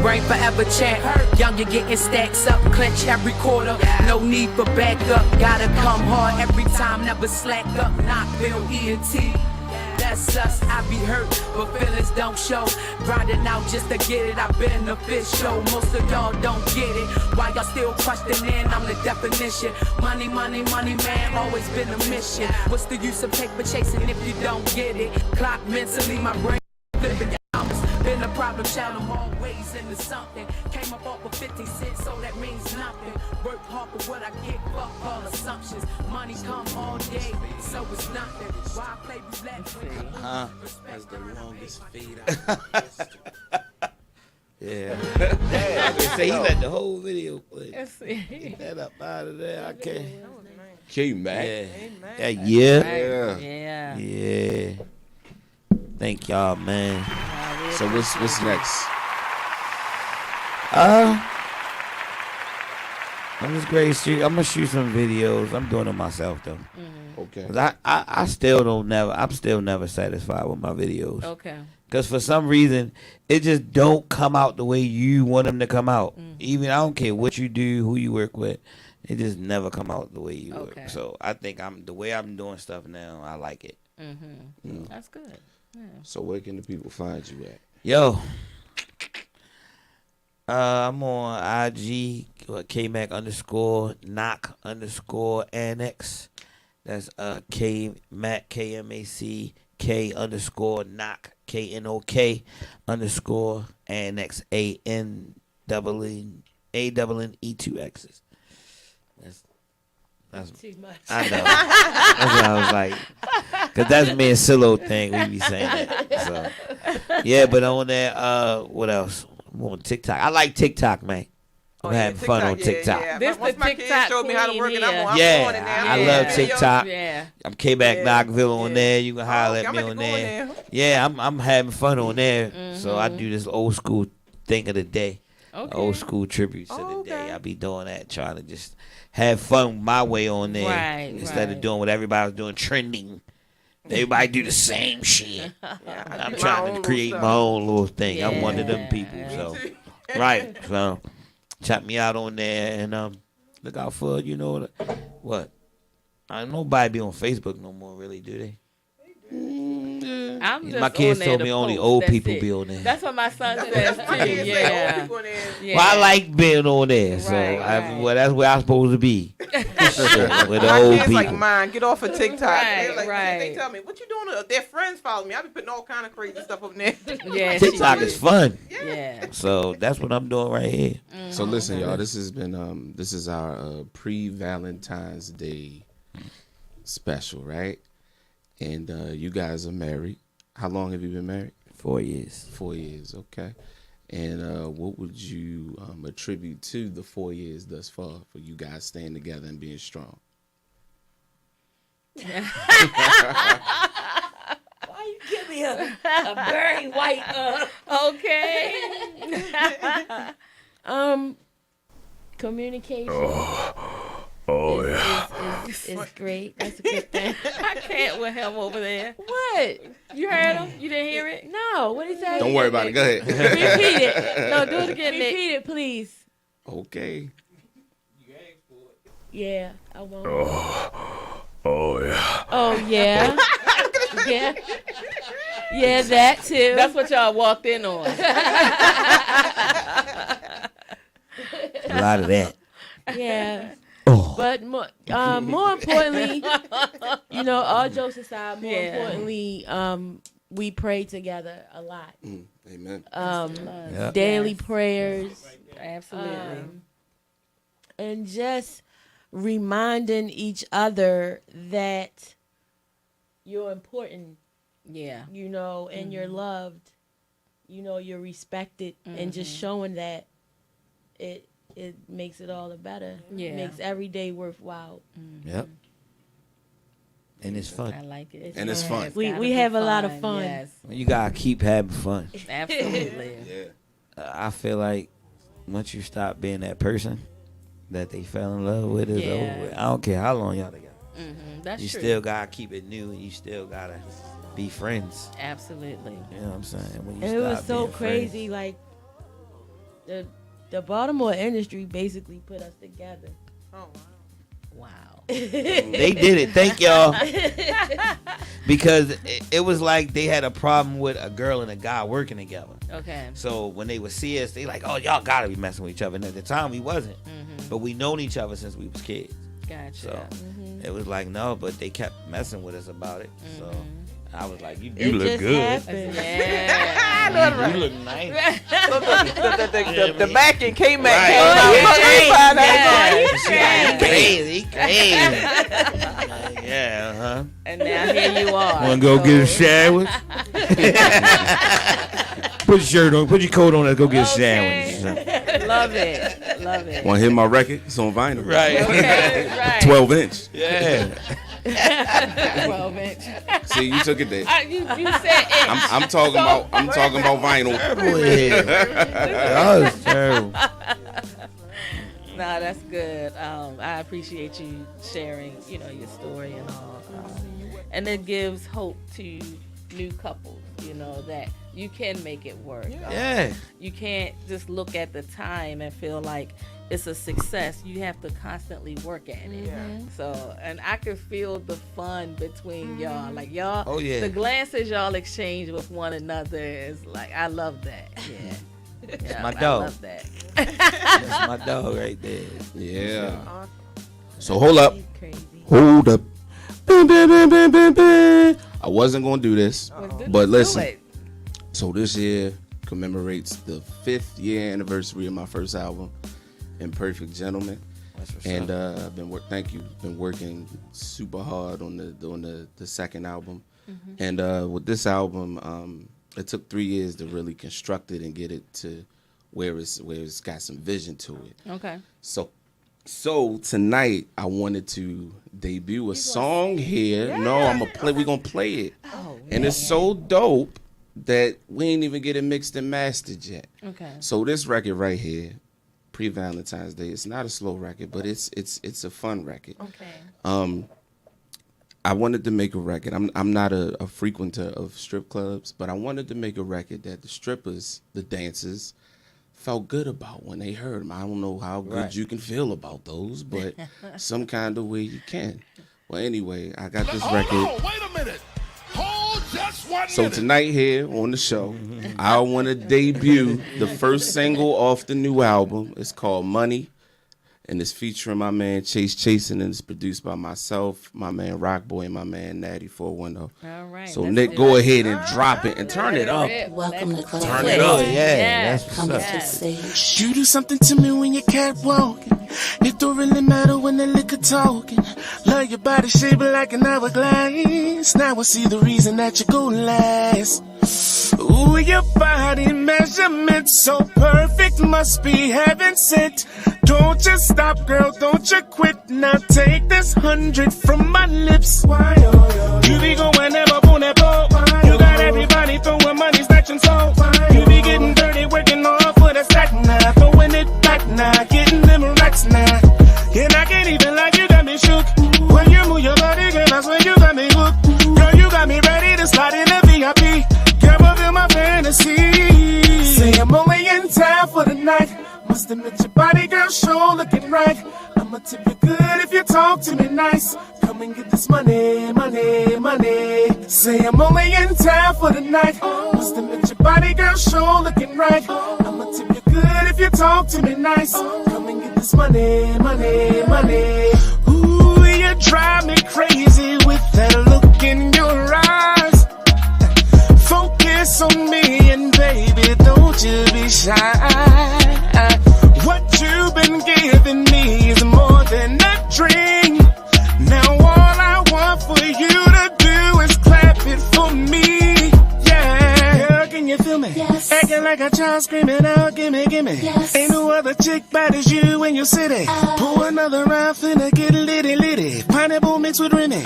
Rain forever chant. Young, you're getting stacks up, clench every quarter. No need for backup, gotta come hard every time, never slack up. Knockville ENT. That's us, I be hurt, but feelings don't show. Grinding out just to get it, I've been official. Most of y'all don't get it. Why y'all still questioning? I'm the definition. Money, money, money, man, always been a mission. What's the use of paper chasing if you don't get it? Clock mentally, my brain flipping hours. Been a problem child, I'm always into something. Came up off of 50 cents, so that means nothing. Work hard for what I get, fuck all assumptions. Money come all day, so it's nothing. Why I play roulette when That's the longest fade out. Yeah. I can say he let the whole video play. Get that up out of there. I can't. K-Mac. Yeah. Thank y'all, man. So what's next? I'm just great. I'm gonna shoot some videos. I'm doing it myself though. Okay. 'Cause I'm still never satisfied with my videos. Okay. Because for some reason, it just don't come out the way you want them to come out. Even I don't care what you do, who you work with, it just never come out the way you work. So I think the way I'm doing stuff now, I like it. That's good. Yeah. So where can the people find you at? Yo, I'm on IG, KMac_knock_annex. That's K-Mac, K-M-A-C, K_knock, KNOK_ annex, A-N-E-E 2 X's. That's too much. I know. That's what I was like. Because that's me and Silo thing. We be saying that. So, yeah, but on that, what else? I'm on TikTok. I like TikTok, man. I'm having fun on TikTok. Yeah. This Once the my TikTok kids showed me how to work it. I'm on Yeah, it now. I love TikTok. Yeah. I'm K-Back Knockville on there. You can holler at me on there. Yeah, I'm having fun on there. So I do this old school thing of the day. Okay. Old school tributes of the day. I be doing that, trying to just have fun my way on there. Right, instead of doing what everybody was doing, trending. Everybody do the same shit. I'm trying to create my own little thing. I'm one of them people. So, right. So, check me out on there and look out for, you know, what? Nobody be on Facebook no more, really, do they? I'm just my kids on there told to me only post. old That's people it. be on there. That's what my son says too. Yeah. Well, I like being on there, so well, that's where I'm supposed to be. Shit, with the My old kids people. like mine. Get off of TikTok. Right, They're like, right. They tell me, what you doing? Their friends follow me. I be putting all kind of crazy stuff up there. Yeah, TikTok is fun. Yeah. So that's what I'm doing right here. So listen, y'all. This has been this is our pre-Valentine's Day special, right? And you guys are married. How long have you been married? 4 years. 4 years, okay. And what would you attribute to the 4 years thus far for you guys staying together and being strong? Why you give me a very white Okay. Communication. Oh is great. That's a good thing. I can't with him over there. What? You heard him? You didn't hear it? No. What did he say? Don't worry about it. Go ahead. Repeat it. No, do it again. Repeat it, please. Okay. Yeah, I won't. Oh yeah. Oh yeah. Yeah. Yeah, that too. That's what y'all walked in on. A lot of that. Yeah. Oh. But more importantly, you know, all jokes aside, more importantly, we pray together a lot. Amen. Daily prayers. Absolutely. And just reminding each other that you're important. Yeah. You know, and you're loved. You know, you're respected. And just showing that it makes it all the better. Yeah. It makes every day worthwhile. Yep. And it's fun. I like it. And it's fun. We have a lot of fun. Yes. You gotta keep having fun. Absolutely. Yeah. I feel like once you stop being that person that they fell in love with, it's over with. I don't care how long y'all together. That's You true. still gotta keep it new, and you still gotta be friends. Absolutely. You know what I'm saying? When you And it was stop so being crazy. Like the Baltimore industry basically put us together. Oh, Wow. They did it. Thank y'all. Because it was like they had a problem with a girl and a guy working together. Okay. So when they would see us, they like, oh, y'all gotta be messing with each other. And at the time, we wasn't. But we known each other since we was kids. Gotcha. So it was like, no, but they kept messing with us about it. So I was like, you It look just good. happened. Yeah. You look nice. the back end came back. Yeah. Crazy. Yeah, And now here you are. Wanna go get a sandwich? Put your shirt on. Put your coat on. Let's go get a sandwich. Love it. Love it. Want to hit my record? It's on vinyl. Right. Okay, right. 12 inch. Yeah. 12 inch. See, you took it there. You said inch. I'm talking about vinyl. That was terrible. Nah, that's good. I appreciate you sharing, you know, your story and all. And it gives hope to new couples, you know, that you can make it work. Yeah. You can't just look at the time and feel like it's a success. You have to constantly work at it. So, and I can feel the fun between y'all. Like y'all, Oh, yeah. the glances y'all exchange with one another is like, I love that. Yeah. my dog. I love that. That's my dog right there. Yeah. So hold up. Crazy. Hold up. I wasn't going to do this, but listen. Do it. So this year commemorates the 5th year anniversary of my first album, Imperfect Gentleman. And I've been been working super hard on the second album. And with this album, it took 3 years to really construct it and get it to where it's got some vision to it. Okay. So tonight I wanted to debut a song here. Yeah. No, we're gonna play it. Oh, and it's so dope that we ain't even get it mixed and mastered yet. Okay. So this record right here, pre-Valentine's Day, it's not a slow record, but it's a fun record. Okay. I wanted to make a record. I'm not a frequenter of strip clubs, but I wanted to make a record that the strippers, the dancers, felt good about when they heard them. I don't know how good you can feel about those, but some kind of way you can. Well, anyway, I got this record. Wait a minute. Hold just 1 minute. So tonight here on the show, I want to debut the first single off the new album. It's called Money, and it's featuring my man Chase Chasin', and it's produced by myself, my man Rockboy, and my man Natty 410. All right. So Nick, go ahead and drop it and turn it up. Welcome to Club. Turn it up. Yeah. Come to the stage. You do something to me when you catwalking. It don't really matter when the liquor talking. Love your body shaped like an hourglass. Now I see the reason that you're gonna last. Ooh, your body measurement so perfect, must be heaven sent. Don't you stop, girl, don't you quit. Now take this 100 from my lips. Why, you be going never on that boat. You got everybody throwing money, snatching soul. You be getting dirty, working all for the stack now. Throwing it back now, getting them racks now. And I can't even lie, you got me shook. When you move your body, girl, that's when you got me hooked. Girl, you got me ready to slide in the VIP. Girl, fulfill my fantasy. Say I'm only in town for the night. Must admit your body, girl, sure looking right. I'ma tip you good if you talk to me nice. Come and get this money, money, money. Say I'm only in town for the night. Must admit your body, girl, sure looking right. I'ma tip you good if you talk to me nice. Come and get this money, money, money. Ooh, you drive me crazy with that look in your eyes. Focus on me and baby, don't you be shy. What you've been giving me is more than a dream. Now all I want for you to do is clap it for me. Yeah, girl, can you feel me? Yes. Acting like a child screaming out, gimme, gimme. Yes. Ain't no other chick bad as you in your city. Pull another round, finna get litty, litty. Pineapple mixed with Remy.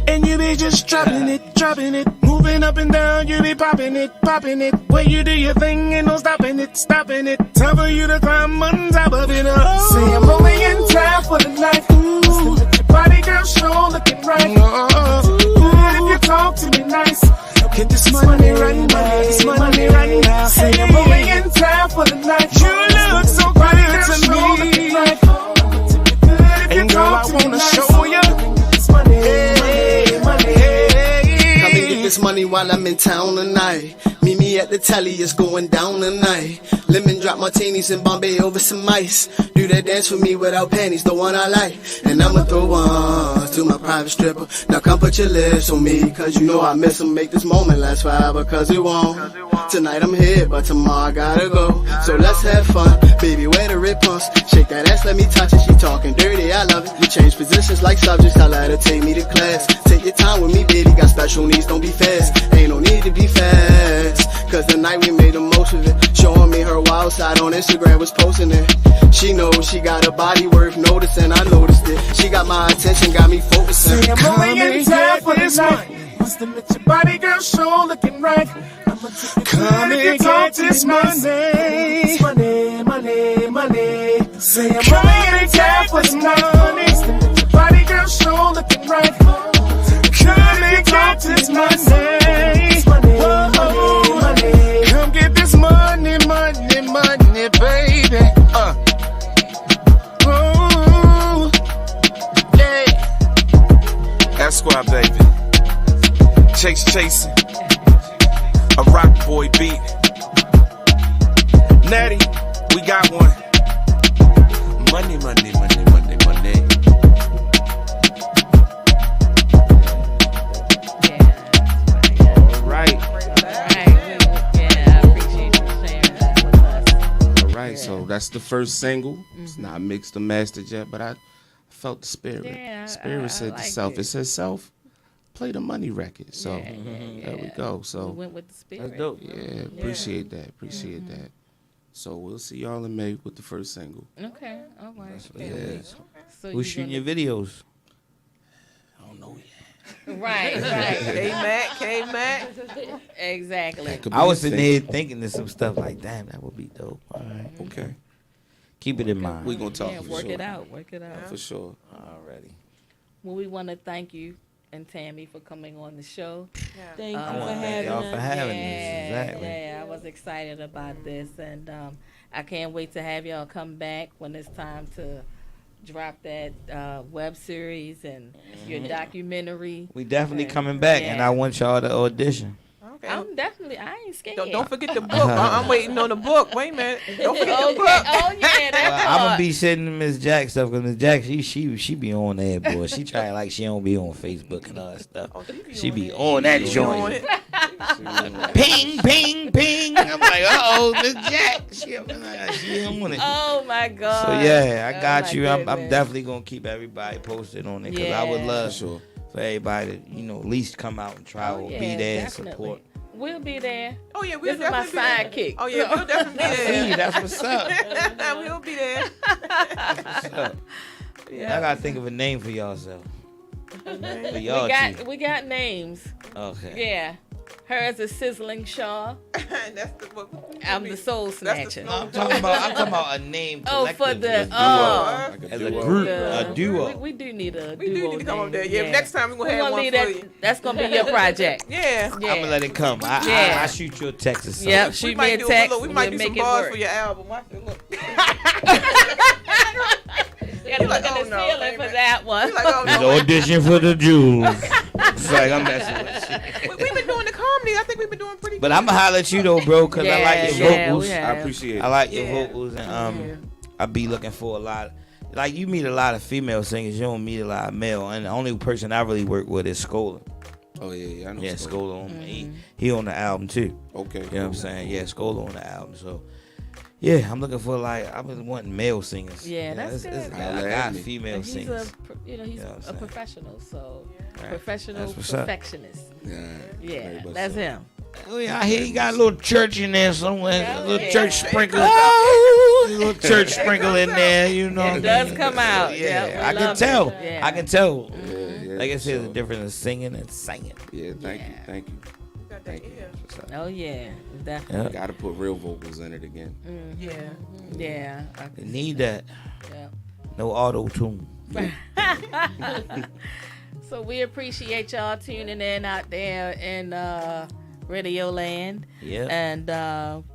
And you be just dropping it, dropping it. Moving up and down, you be popping it, popping it. When you do your thing, ain't no stopping it, stopping it. Time for you to climb on top of it. Oh. Say I'm only in time for the night. Ooh. Let your body, girl, show looking right. Good if you talk to me nice. Get this money right now, this money right now. Say I'm only in time for the night. You look so good to me. Right. And girl, I wanna show you. Hey, money, hey. Come and get this money while I'm in town tonight. Meet me at the telly, it's going down tonight. Lemon drop martinis in Bombay over some ice. Do that dance for me without panties, the one I like. And I'ma throw one to my private stripper. Now come put your lips on me, cause you know I miss them. Make this moment last forever, cause it won't. Tonight I'm here, but tomorrow I gotta go. So let's have fun, baby, where the rip pumps. Shake that ass, let me touch it, she talking dirty, I love it. We change positions like subjects, I let her take me to class. Take your time with me, baby, got special needs, don't be fast. Ain't no need to be fast, cause the night we made the most of it. Showing me her wild side on Instagram, was posting it. She knows she got a body worth noticing, I noticed it. She got my attention, got me focusing. Say I'm only in time for this night. Must admit your body, girl, sure looking right. Come and get this money. Money, money, money. Say I'm only in time for this money. Must admit your body, girl, sure looking right. Come and get this money. Money, money. Come get this money, money, money, baby. Ooh, yeah. Esquire, baby. Chase chasing. A rock boy beat. Natty, we got one. Money, money, money, money, money. All right. Yeah, I appreciate you sharing that with us. All right. So that's the first single. It's not mixed or mastered yet, but I felt the spirit. Yeah, Spirit said like to self. it. It said self. Play the money record. So there we go. So we went with the spirit. That's dope. Yeah, appreciate that. Appreciate that. So we'll see y'all in May with the first single. Okay, all right. Yeah. So Who's shooting your videos? I don't know yet. Right. K-Mac. Exactly. I was sitting here thinking of some stuff like, damn, that would be dope. All right. Okay. Keep it in mind. We're going to talk for work sure. it out. Work it out. For sure. Alrighty. Well, we want to thank you and Tammy for coming on the show. Thank you I for want to thank having y'all us. for having us. Exactly. Yeah, I was excited about this, and I can't wait to have y'all come back when it's time to drop that web series and your documentary. We definitely coming back, and I want y'all to audition. Okay. I ain't scared. Don't forget the book. I'm waiting on the book. Wait a minute. Don't forget the book. Oh yeah, that I'm gonna be sending Miss Jack stuff because Miss Jack she be on there, boy. She try like she don't be on Facebook and all that stuff. She be on that joint. Ping, ping, ping. I'm like, Miss Jack. She on it. Oh my God. So yeah, I got my you. I'm goodness. definitely gonna keep everybody posted on it because I would love for everybody to at least come out and try or be there and support. We'll be there. Oh yeah, we'll This is my definitely be there. sidekick. Oh yeah, we'll definitely be there. See, that's what's up. We'll be there. I gotta think of a name for y'all, so. For y'all We got names. Okay. Yeah. Hers is Sizzling Shaw. I'm the Soul Snatcher. No, I'm talking about a name. Oh, for the as a group, a duo. We do need a duo. We do need to come name. up there. Yeah, next time we're gonna have one leave for you. That's gonna be your project. Yeah. I'm gonna let it come. I shoot you a text or something. Yep, shoot me a text. We might do some bars work. for your album. Watch it, look. You gotta look at the ceiling for that one. It's audition for the Jewels. It's like I'm messing with you. We've been doing the comedy. I think we've been doing pretty good. But I'm gonna holler at you though, bro, because I like your vocals. I appreciate it. I like your vocals, and I be looking for a lot. Like you meet a lot of female singers, you don't meet a lot of male, and the only person I really work with is Scholar. Oh yeah, I know. Yeah, Scholar on he on the album too. Okay, you know what I'm saying? Yeah, Scholar on the album. So yeah, I'm looking for I've been wanting male singers. Yeah, that's good. I got female singers. He's a professional, so professional That's what's up. perfectionist. Yeah, that's him. Oh yeah, I hear he got a little church in there somewhere. A little church sprinkle. A little church sprinkle in there, you know. It does come out. Yeah, I can tell. Yeah. I can tell. Yeah, Like I said, the difference in singing and singing. Yeah, thank you. Thank you. Oh yeah, definitely. Yeah. Got to put real vocals in it again. Yeah. They need that. Yeah. No auto tune. So we appreciate y'all tuning in out there in Radio Land. Yeah. And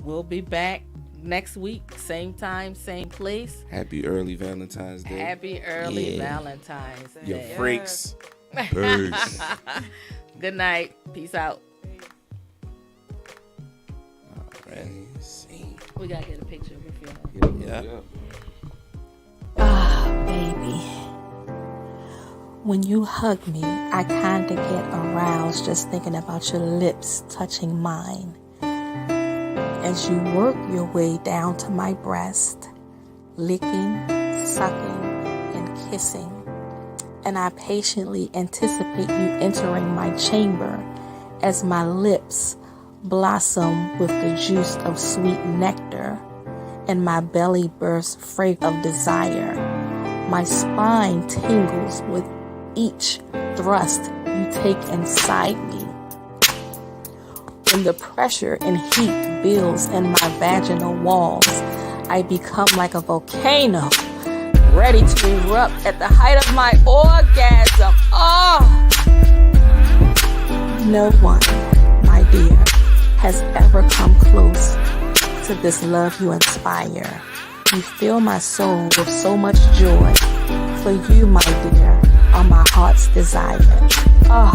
we'll be back next week, same time, same place. Happy early Valentine's Day. Happy early Valentine's Day. Your freaks. Peace. Good night. Peace out. We gotta get a picture with you. Yeah. Ah, baby. When you hug me, I kinda get aroused just thinking about your lips touching mine. As you work your way down to my breast, licking, sucking, and kissing. And I patiently anticipate you entering my chamber as my lips blossom with the juice of sweet nectar, and my belly bursts free of desire. My spine tingles with each thrust you take inside me. When the pressure and heat builds in my vaginal walls, I become like a volcano, ready to erupt at the height of my orgasm. Oh! No one, my dear, has ever come close to this love you inspire. You fill my soul with so much joy. For you, my dear, are my heart's desire. Oh,